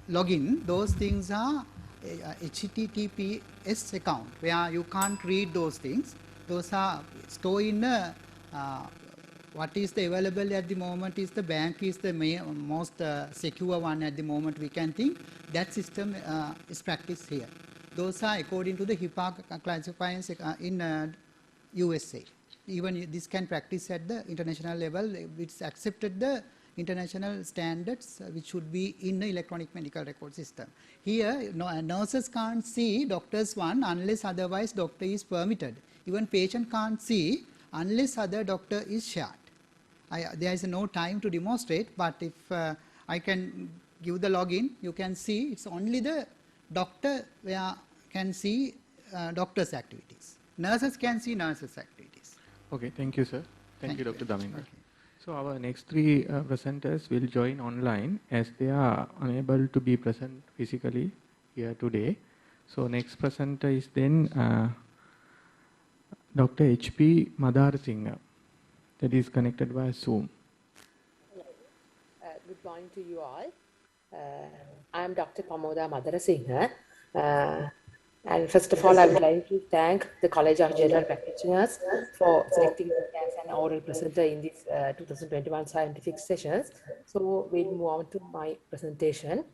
login. Those things are HTTPS account where you can't read those things. Those are stored in what is the available at the moment is the bank is the most secure one at the moment we can think. That system is practiced here. Those are according to the HIPAA classifiers in USA. Even this can practice at the international level. It's accepted the international standards which should be in the electronic medical record system. Here nurses can't see doctor's one unless otherwise doctor is permitted. Even patient can't see unless other doctor is shared. There is no time to demonstrate, but if I can give the login, you can see it's only the doctor where can see doctor's activities. Nurses can see nurses' activities. Okay, thank you, sir. Thank you, Dr. Daminda. Okay. So our next three presenters will join online as they are unable to be present physically here today. So next presenter is then Dr. H.P. Madar Singh, that is connected via Zoom. Good morning to you all. I am Dr. Pamoda Madarasinghe. And first of all, I would like to thank the College of General Practitioners for selecting me as an oral presenter in this 2021 scientific sessions. So we'll move on to my presentation.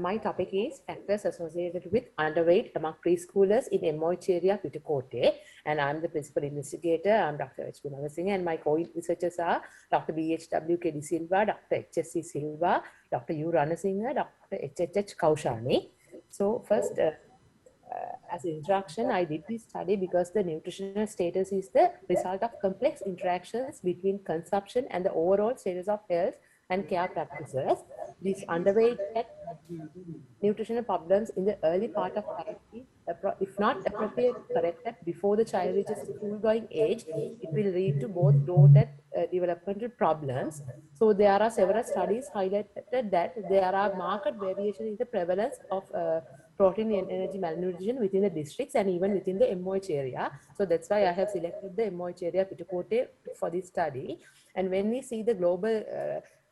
My topic is factors associated with underweight among preschoolers in MOH area, Pittukotte. And I'm the principal investigator. I'm Dr. H. Gunawasinghe, and my co-researchers are Dr. BHW K. Silva, Dr. HSC Silva, Dr. U. Ranasinghe, Dr. HHH Kaushani. So first, as an introduction, I did this study because the nutritional status is the result of complex interactions between consumption and the overall status of health and care practices. These underweight nutritional problems in the early part of life, if not appropriately corrected before the child reaches school-going age, it will lead to both growth and developmental problems. So there are several studies highlighted that there are marked variations in the prevalence of protein and energy malnutrition within the districts and even within the MOH area. So that's why I have selected the MOH area Pittukotte for this study. And when we see the global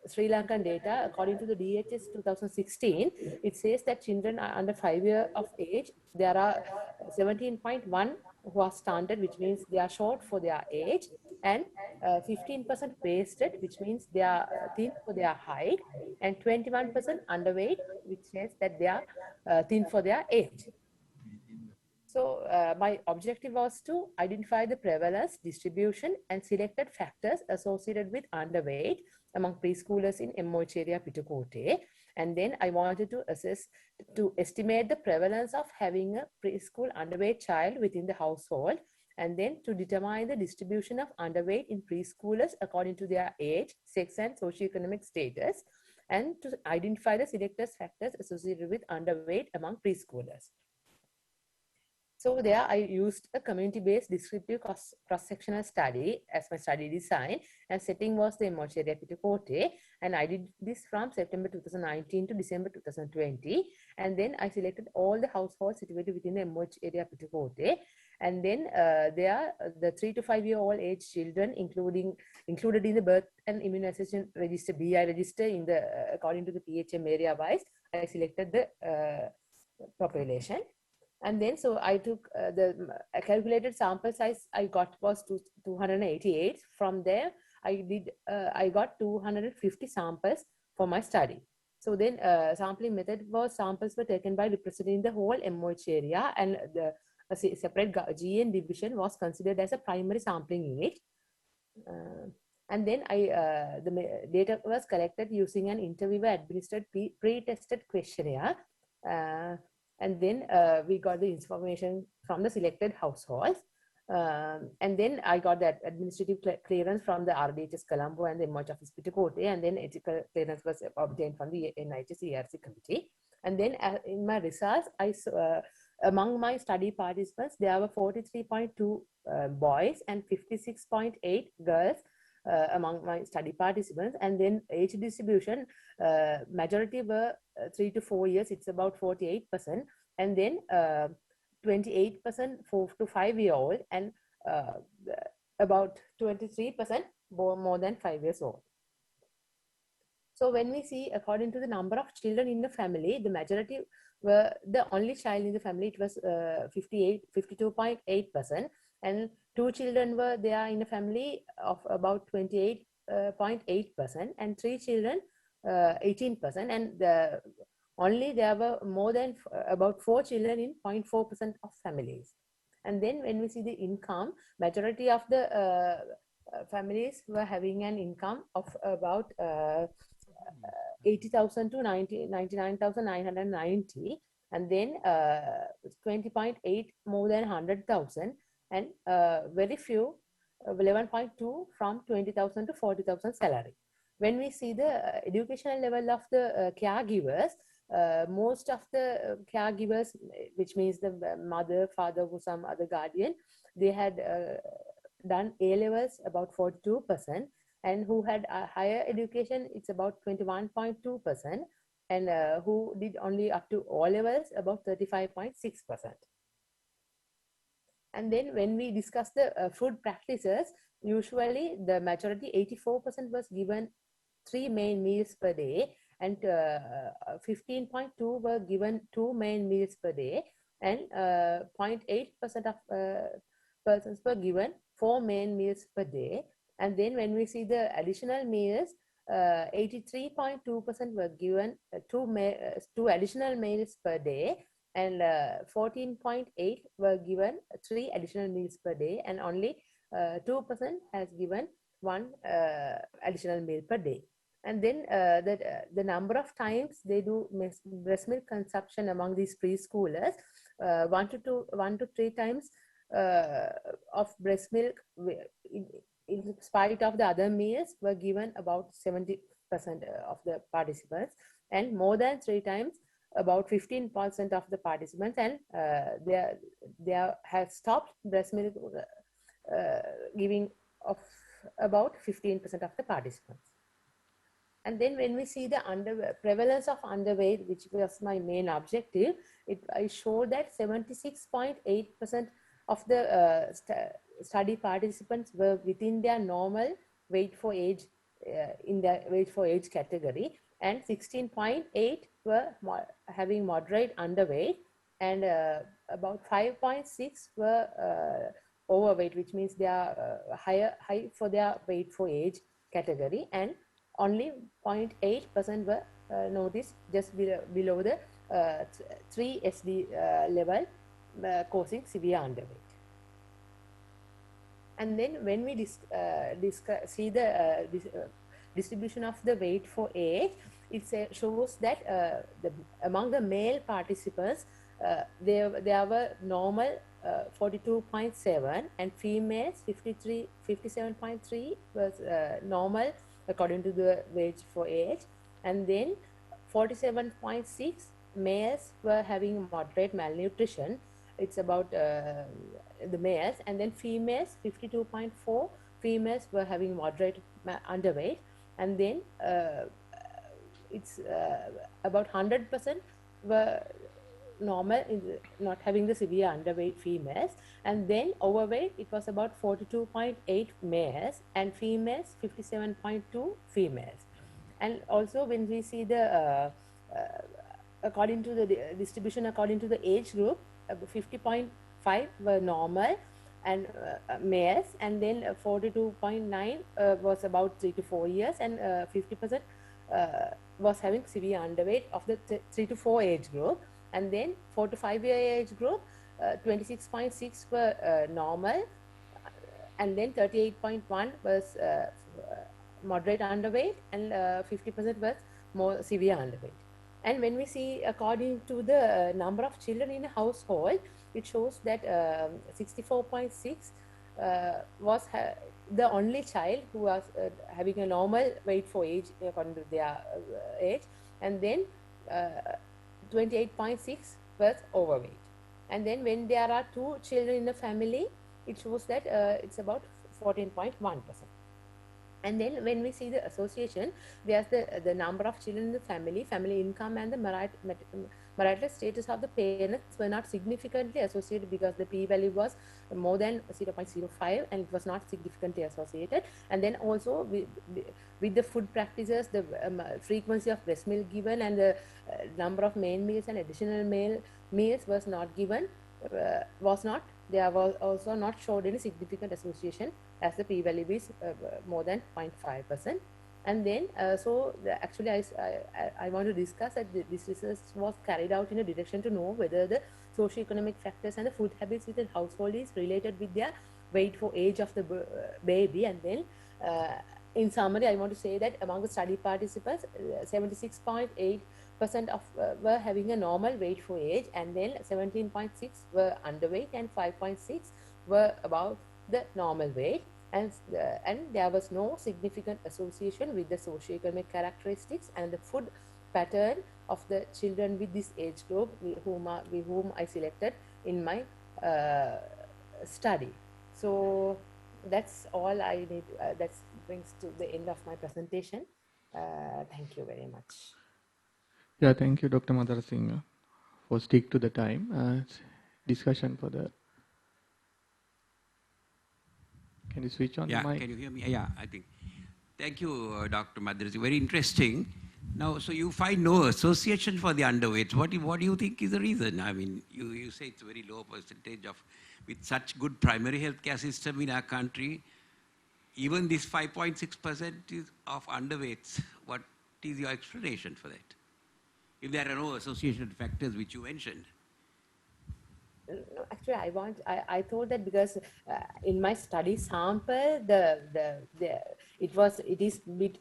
Sri Lankan data, according to the DHS 2016, it says that children are under 5 years of age, there are 17.1 who are stunted, which means they are short for their age, and 15% wasted, which means they are thin for their height, and 21% underweight, which says that they are thin for their age. So my objective was to identify the prevalence, distribution, and selected factors associated with underweight among preschoolers in MOH area Pittukotte. And then I wanted to estimate the prevalence of having a preschool underweight child within the household, and then to determine the distribution of underweight in preschoolers according to their age, sex, and socioeconomic status, and to identify the selected factors associated with underweight among preschoolers. So there I used a community-based descriptive cross-sectional study as my study design, and setting was the MOH area Pittukotte, and I did this from September 2019 to December 2020, and then I selected all the households situated within the MOH area Pittukotte, and then there the 3 to 5 year old age children included in the birth and immunization register, BI register in the according to the PHM area wise, I selected the population. And then, so I took the calculated sample size I got was 288. From there, I got 250 samples for my study. So then sampling method was samples were taken by representing the whole MOH area, and the separate GN division was considered as a primary sampling unit. And then the data was collected using an interviewer administered pre-tested questionnaire. And then we got the information from the selected households. And then I got that administrative clearance from the RDHS Colombo and the MOH office Pittukotte, and then ethical clearance was obtained from the NIHS ERC committee. And then in my results, among my study participants, there were 43.2 boys and 56.8 girls among my study participants. And then age distribution, majority were 3 to 4 years, it's about 48%, and then 28% 4 to 5 year old, and about 23% more than 5 years old. So when we see according to the number of children in the family, the majority were the only child in the family, it was 52.8%, and 2 children were there in the family of about 28.8%, and 3 children 18%, and only there were more than about 4 children in 0.4% of families. And then when we see the income, majority of the families were having an income of about 80,000 to 99,990, and then 20.8 more than 100,000, and very few 11.2 from 20,000 to 40,000 salary. When we see the educational level of the caregivers, most of the caregivers, which means the mother, father, or some other guardian, they had done A levels about 42%, and who had a higher education, it's about 21.2%, and who did only up to O levels, about 35.6%. And then when we discuss the food practices, usually the majority, 84%, was given 3 main meals per day, and 15.2 were given 2 main meals per day, and 0.8% of persons were given 4 main meals per day. And then when we see the additional meals, 83.2% were given 2 additional meals per day, and 14.8 were given 3 additional meals per day, and only 2% has given 1 additional meal per day. And then the number of times they do breast milk consumption among these preschoolers, 1 to 3 times of breast milk in spite of the other meals were given about 70% of the participants, and more than 3 times about 15% of the participants, and they have stopped breast milk giving of about 15% of the participants. And then when we see the prevalence of underweight, which was my main objective, I showed that 76.8% of the study participants were within their normal weight for age, in their weight for age category, and 16.8 were having moderate underweight, and about 5.6 were overweight, which means they are high for their weight for age category, and only 0.8% were noticed just below the 3 SD level, causing severe underweight. And then when we see the distribution of the weight for age, it shows that among the male participants, there were normal 42.7, and females 57.3 was normal according to the weight for age, and then 47.6 males were having moderate malnutrition. It's about the males, and then females 52.4 females were having moderate underweight, and then it's about 100% were normal, not having the severe underweight females, and then overweight it was about 42.8 males, and females 57.2 females. And also when we see the according to the distribution according to the age group, 50.5 were normal and males, and then 42.9 was about 3 to 4 years, and 50% was having severe underweight of the 3 to 4 age group. And then 4 to 5 year age group, 26.6 were normal, and then 38.1 was moderate underweight, and 50% was more severe underweight. And when we see according to the number of children in a household, it shows that 64.6 was the only child who was having a normal weight for age according to their age, and then 28.6 was overweight. And then when there are 2 children in a family, it shows that it's about 14.1%. And then when we see the association, there's the number of children in the family income, and the marital status of the parents were not significantly associated because the p-value was more than 0.05 and it was not significantly associated. And then also with the food practices, the frequency of breast milk given, and the number of main meals and additional meals was not given, there was also not showed any significant association, as the p-value is more than 0.5%. And then actually I want to discuss that this research was carried out in a direction to know whether the socioeconomic factors and the food habits within household is related with their weight for age of the baby. And then in summary, I want to say that among the study participants, 76.8% of were having a normal weight for age, and then 17.6 were underweight, and 5.6 were above the normal weight, and there was no significant association with the socioeconomic characteristics and the food pattern of the children with this age group whom I selected in my study. So that's all I need. That brings to the end of my presentation. Thank you very much. Yeah, thank you, Dr. Madhara Singh, for stick to the time. Discussion for the. Can you switch on Yeah, the mic? can you hear me? Yeah, I think. Thank you, Dr. Madhara Singh. Very interesting. Now, so you find no association for the underweights. What do you think is the reason? I mean, you say it's a very low percentage of, with such good primary healthcare system in our country, even this 5.6% is of underweights. What is your explanation for that? If there are no association factors which you mentioned. No, actually, I thought that because in my study sample, it is bit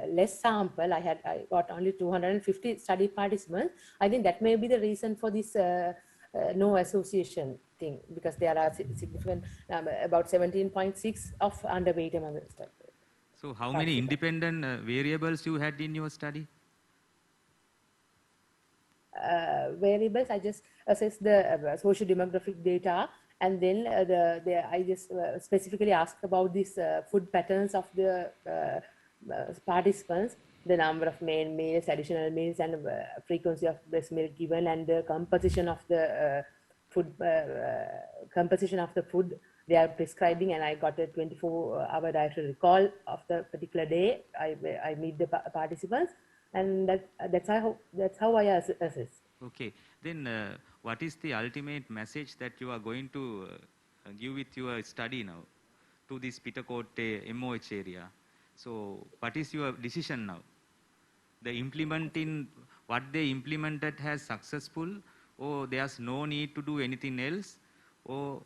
less sample. I got only 250 study participants. I think that may be the reason for this no association thing, because there are significant about 17.6 of underweight among the study. So how many independent variables you had in your study? Variables, I just assess the social demographic data, and then I just specifically asked about these food patterns of the participants, the number of males, additional meals, and frequency of breast milk given, and the composition of the food they are prescribing. And I got a 24-hour dietary recall of the particular day I meet the participants. And that's how I assess. Okay. Then what is the ultimate message that you are going to give with your study now to this Pitakotte MOH area? So what is your decision now? What they implemented has successful, or there's no need to do anything else, or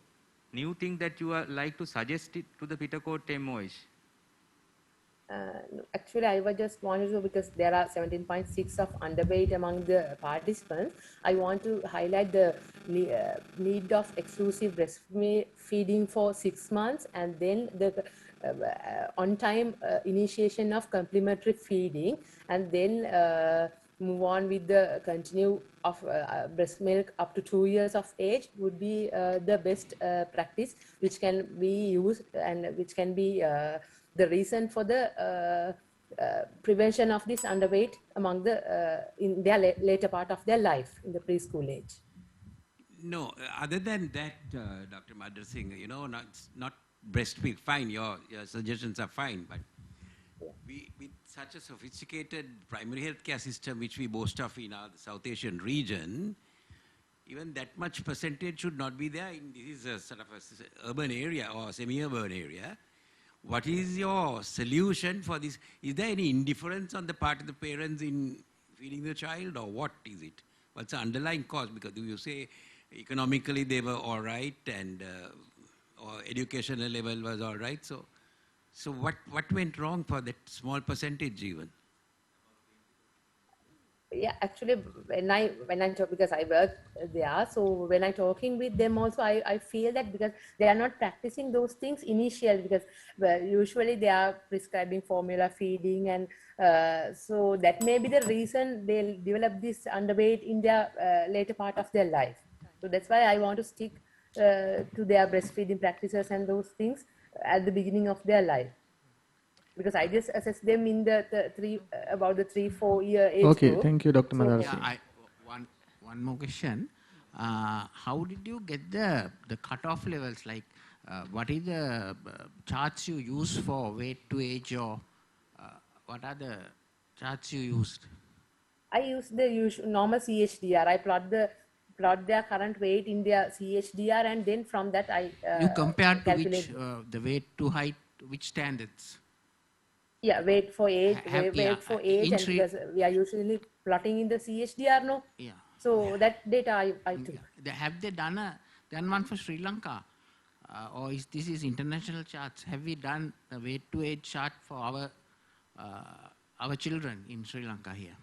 new thing that you are like to suggest it to the Pitakotte MOH? Actually, I was just wanted to, because there are 17.6 of underweight among the participants, I want to highlight the need of exclusive breastfeeding for 6 months, and then the on-time initiation of complementary feeding, and then move on with the continue of breast milk up to 2 years of age would be the best practice, which can be used and which can be the reason for the prevention of this underweight among the in their later part of their life in the preschool age. No, other than that, Dr. Madhara Singh, you know, not breastfeed, fine, your suggestions are fine, but with such a sophisticated primary healthcare system which we boast of in our South Asian region, even that much percentage should not be there. This is a sort of a urban area or semi-urban area. What is your solution for this? Is there any indifference on the part of the parents in feeding the child, or what is it? What's the underlying cause? Because you say economically they were all right, and or educational level was all right. So what went wrong for that small percentage even? Yeah, actually, when I talk, because I work there, so when I talking with them also, I feel that because they are not practicing those things initially, because usually they are prescribing formula feeding, and so that may be the reason they'll develop this underweight in their later part of their life. So that's why I want to stick to their breastfeeding practices and those things at the beginning of their life. Because I just assess them in the about the 3-4 year age Okay, group. thank you, Dr. Madhara Yeah, Singh. one more question. How did you get the cutoff levels? Like, what is the charts you use for weight to age, or what are the charts you used? I use the usual normal CHDR. I plot their current weight in their CHDR, and then from that I You compared to calculate. which the weight to height, which standards? Yeah, weight for age, yeah, for age, and because we are usually plotting in the CHDR, no? Yeah. So that data I took. Have they done one for Sri Lanka? Or this is international charts? Have we done the weight to age chart for our children in Sri Lanka here?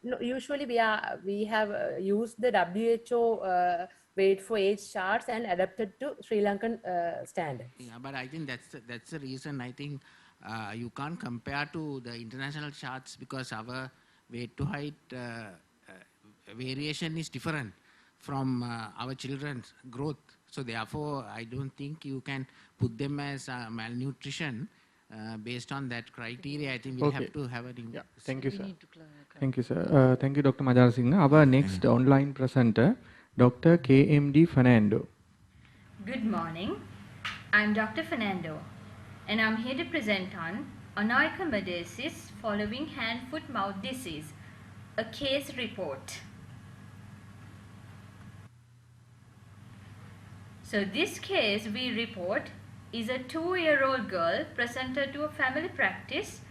No, usually we have used the WHO weight for age charts and adapted to Sri Lankan standards. Yeah, but I think that's the reason. I think you can't compare to the international charts, because our weight to height variation is different from our children's growth. So therefore, I don't think you can put them as malnutrition based on that criteria, I think we'll have to have an... Yeah, thank you, sir. Thank you, sir. Thank you, Dr. Majara Singh. Our next online presenter, Dr. KMD Fernando. Good morning. I'm Dr. Fernando, and I'm here to present on onychomycosis following hand-foot-mouth disease, a case report. So this case we report is a 2-year-old girl presented to a family practice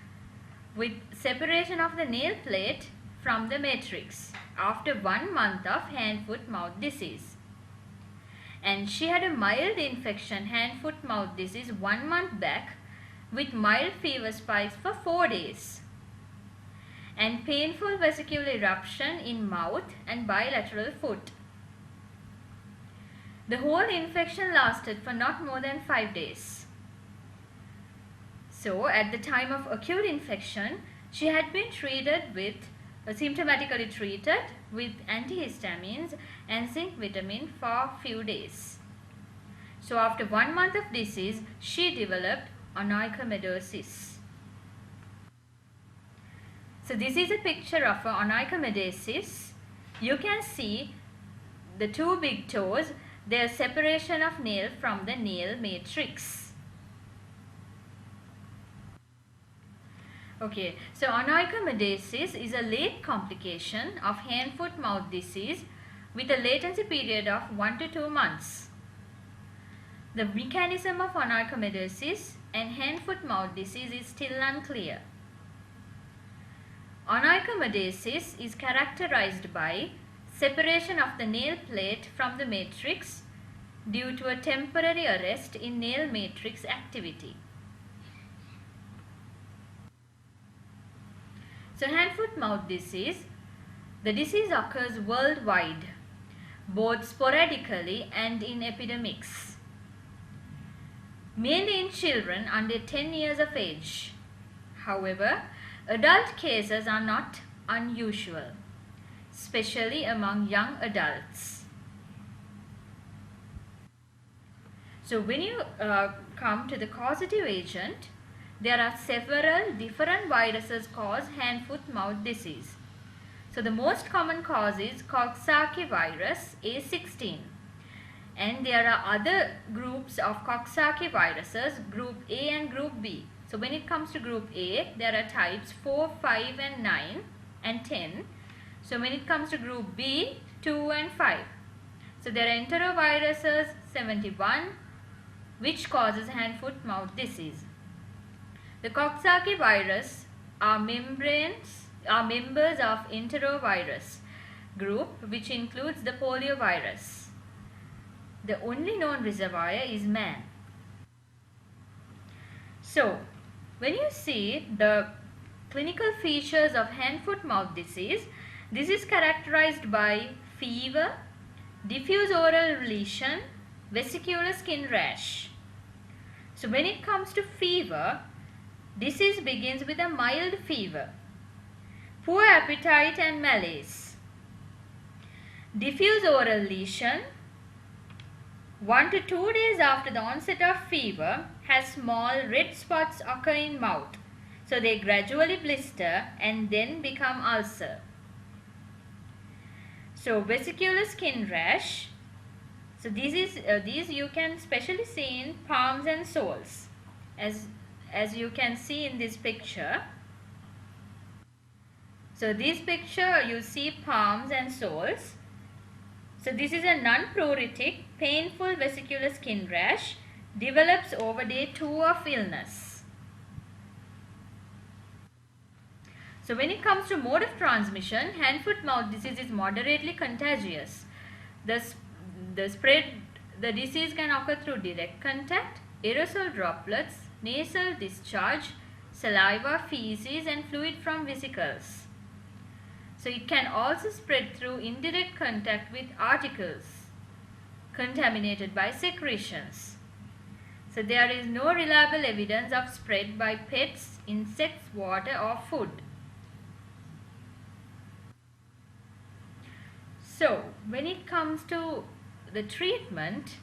with separation of the nail plate from the matrix after 1 month of hand-foot-mouth disease. And she had a mild infection, hand-foot-mouth disease, 1 month back with mild fever spikes for 4 days and painful vesicular eruption in mouth and bilateral foot. The whole infection lasted for not more than 5 days. So at the time of acute infection, she had been treated with, symptomatically treated with antihistamines and zinc vitamin for a few days. So after 1 month of disease, she developed onychomycosis. So this is a picture of onychomycosis. You can see the 2 big toes, their separation of nail from the nail matrix. Okay, so onychomycosis is a late complication of hand-foot-mouth disease with a latency period of 1 to 2 months. The mechanism of onychomycosis and hand-foot-mouth disease is still unclear. Onychomycosis is characterized by separation of the nail plate from the matrix due to a temporary arrest in nail matrix activity. So hand-foot-mouth disease, the disease occurs worldwide, both sporadically and in epidemics, mainly in children under 10 years of age. However, adult cases are not unusual, especially among young adults. So when you come to the causative agent, there are several different viruses cause hand-foot-mouth disease. So the most common cause is Coxsackie virus A16. And there are other groups of Coxsackie viruses, group A and group B. So when it comes to group A, there are types 4, 5 and 9 and 10. So when it comes to group B, 2 and 5. So there are enteroviruses 71, which causes hand-foot-mouth disease. The Coxsackie virus are members of enterovirus group, which includes the poliovirus. The only known reservoir is man. So, when you see the clinical features of hand-foot-mouth disease, this is characterized by fever, diffuse oral lesion, vesicular skin rash. So when it comes to fever, disease begins with a mild fever, poor appetite and malaise. Diffuse oral lesion, 1 to 2 days after the onset of fever, has small red spots occur in mouth. So they gradually blister and then become ulcer. So vesicular skin rash. So these you can especially see in palms and soles, as you can see in this picture. So this picture you see palms and soles. So this is a non-pruritic, painful vesicular skin rash, develops over day 2 of illness. So when it comes to mode of transmission, hand-foot-mouth disease is moderately contagious. The disease can occur through direct contact, aerosol droplets, nasal discharge, saliva, feces and fluid from vesicles. So it can also spread through indirect contact with articles contaminated by secretions. So there is no reliable evidence of spread by pets, insects, water or food. So when it comes to the treatment,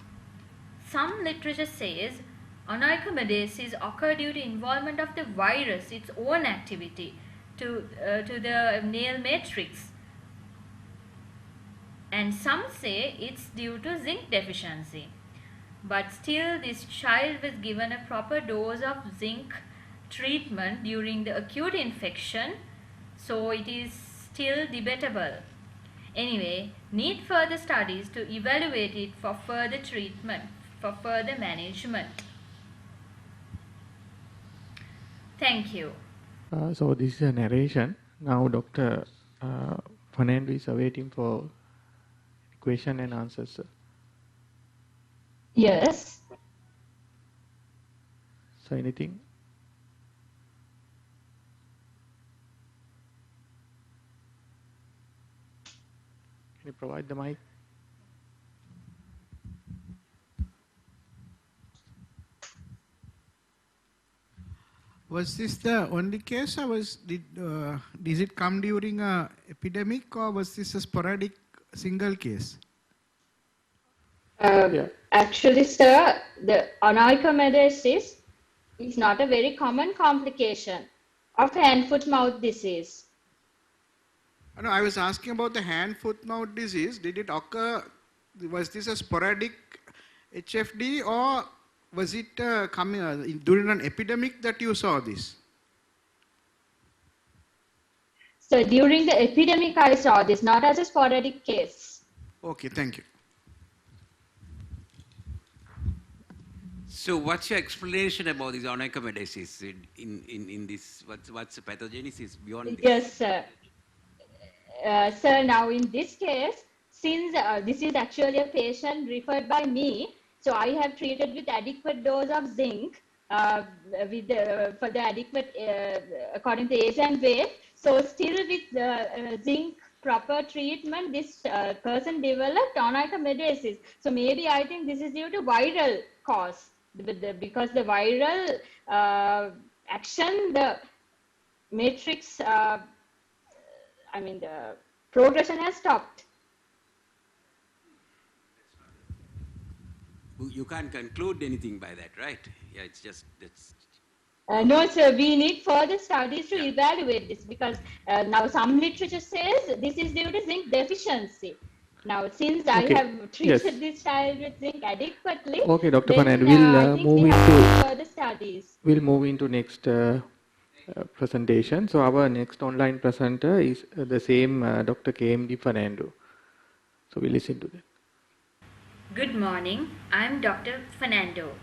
some literature says onychomycosis occur due to involvement of the virus, its own activity, to the nail matrix. And some say it's due to zinc deficiency. But still, this child was given a proper dose of zinc treatment during the acute infection, so it is still debatable. Anyway, need further studies to evaluate it for further treatment, for further management. Thank you. So this is a narration. Now Dr. Fernando is awaiting for question and answers, sir. Yes. So anything? Can you provide the mic? Was this the only case, or did it come during a epidemic, or was this a sporadic single case? Actually, sir, the onychomycosis is not a very common complication of hand-foot-mouth disease. No, I was asking about the hand-foot-mouth disease. Did it occur? Was this a sporadic HFD, or was it coming during an epidemic that you saw this? So during the epidemic, I saw this, not as a sporadic case. Okay, thank you. So what's your explanation about this onychomycosis in this, what's the pathogenesis beyond this? Yes, sir. Sir, now in this case, since this is actually a patient referred by me, so I have treated with adequate dose of zinc for the adequate, according to age and weight. So still with zinc proper treatment, this person developed onychomycosis. So maybe I think this is due to viral cause. Because the viral action, the matrix, the progression has stopped. You can't conclude anything by that, right? Yeah, it's just, that's... No, sir, we need further studies to evaluate this, because now some literature says this is due to zinc deficiency. Now, since I have treated this child with zinc adequately, okay, Dr. then, Fernando, we'll move into further studies. We'll move into next presentation. So our next online presenter is the same Dr. KMD Fernando. So we listen to that. Good morning, I'm Dr. Fernando.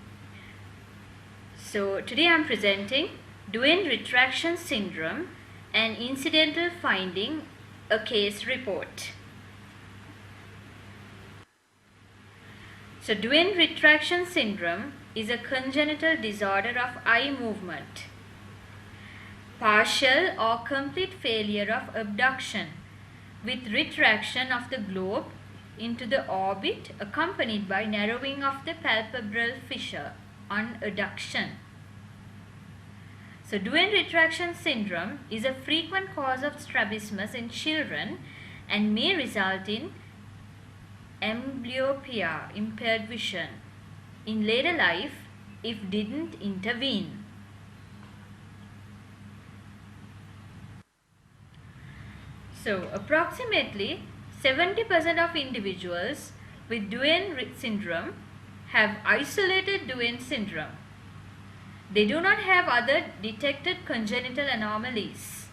So today I'm presenting Duane retraction syndrome, an incidental finding, a case report. So Duane retraction syndrome is a congenital disorder of eye movement, partial or complete failure of abduction with retraction of the globe into the orbit accompanied by narrowing of the palpebral fissure on adduction. So Duane retraction syndrome is a frequent cause of strabismus in children and may result in amblyopia, impaired vision, in later life if didn't intervene. So approximately 70% of individuals with Duane syndrome have isolated Duane syndrome. They do not have other detected congenital anomalies.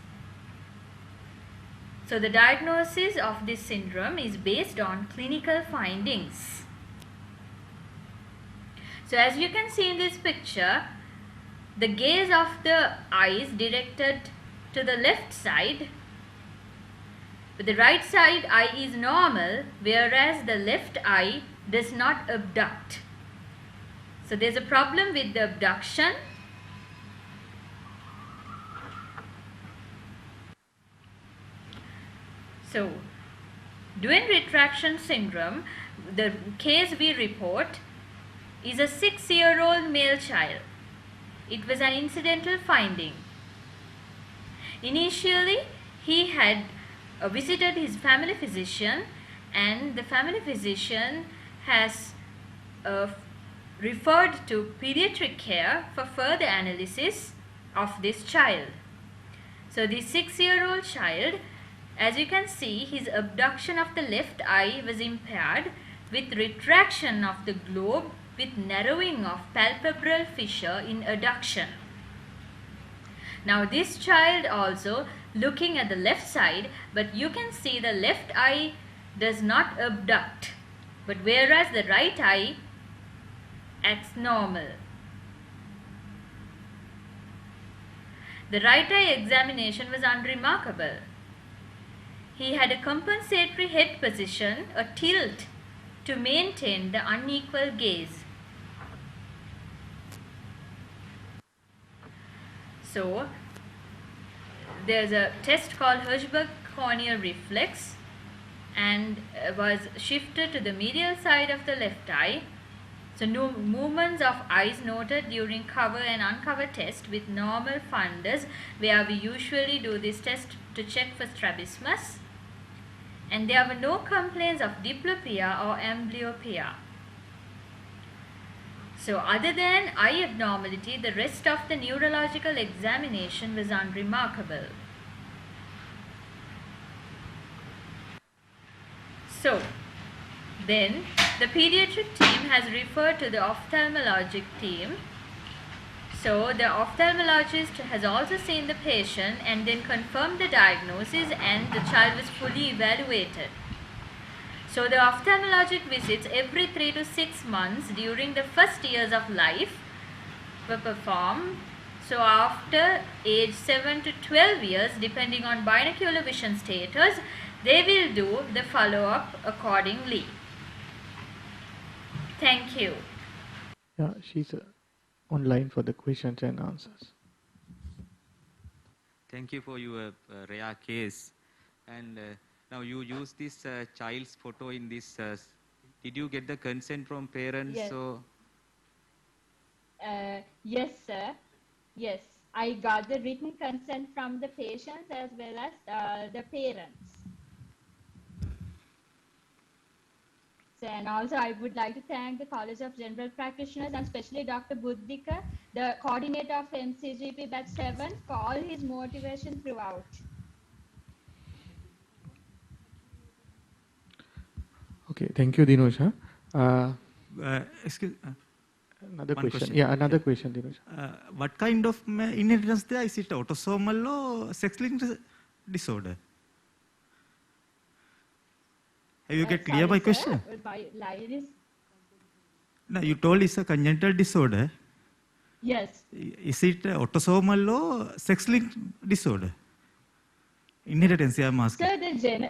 So the diagnosis of this syndrome is based on clinical findings. So as you can see in this picture, the gaze of the eye is directed to the left side, but the right side eye is normal, whereas the left eye does not abduct. So there's a problem with the abduction. So Duane retraction syndrome, the case we report is a 6-year-old male child. It was an incidental finding. Initially, he had visited his family physician, and the family physician has referred to pediatric care for further analysis of this child. So the 6-year-old child, as you can see, his abduction of the left eye was impaired with retraction of the globe with narrowing of palpebral fissure in adduction. Now this child also looking at the left side, but you can see the left eye does not abduct, but whereas the right eye acts normal. The right eye examination was unremarkable. He had a compensatory head position, a tilt, to maintain the unequal gaze. So, there's a test called Hirschberg corneal reflex and was shifted to the medial side of the left eye. So no movements of eyes noted during cover and uncover test with normal fundus, where we usually do this test to check for strabismus. And there were no complaints of diplopia or amblyopia. So other than eye abnormality, the rest of the neurological examination was unremarkable. So then the pediatric team has referred to the ophthalmologic team. So the ophthalmologist has also seen the patient and then confirmed the diagnosis, and the child was fully evaluated. So the ophthalmologic visits every 3 to 6 months during the first years of life were performed. So after age 7 to 12 years, depending on binocular vision status, they will do the follow-up accordingly. Thank you. Yeah, she's online for the questions and answers. Thank you for your rare case. And now you use this child's photo in this. Did you get the consent from parents? Yes. Or? Yes, sir. Yes, I got the written consent from the patients as well as the parents. And also I would like to thank the College of General Practitioners and especially Dr. Buddhika, the coordinator of MCGP Batch 7, for all his motivation throughout. Okay, thank you, Dinosha. Excuse another question. Yeah, another question, Dinosha. What kind of inheritance there? Is it autosomal or sex-linked disorder? Have you get clear my question? No, you told it's a congenital disorder. Yes. Is it autosomal or sex-linked disorder? Inheritance, I'm asking. Sir,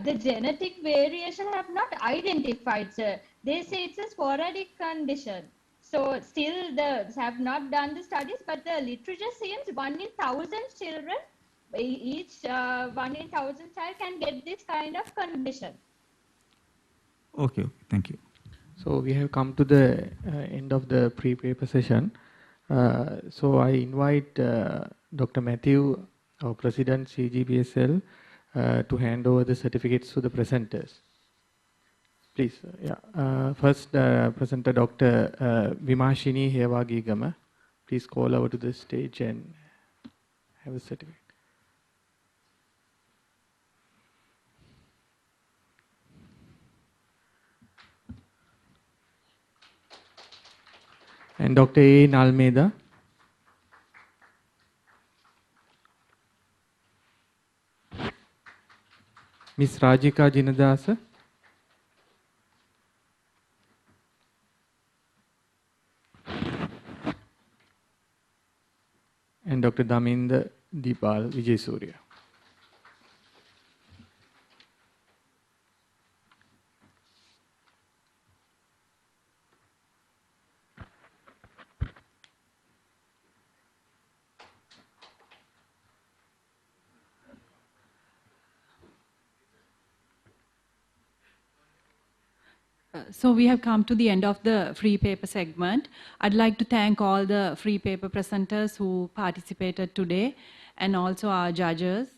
the genetic variation have not identified, sir. They say it's a sporadic condition. So still have not done the studies, but the literature seems 1 in 1,000 children, each 1 in 1,000 child can get this kind of condition. Okay, thank you. So we have come to the end of the pre-paper session. So I invite Dr. Matthew, our President, CGBSL, to hand over the certificates to the presenters. Please, first presenter Dr. Vimashini Hewagigama. Please call over to the stage and have a certificate. And Dr. A. Nalmeda. Ms. Rajika Jinadasa. And Dr. Daminda Deepal Vijaysurya. So we have come to the end of the free paper segment. I'd like to thank all the free paper presenters who participated today and also our judges.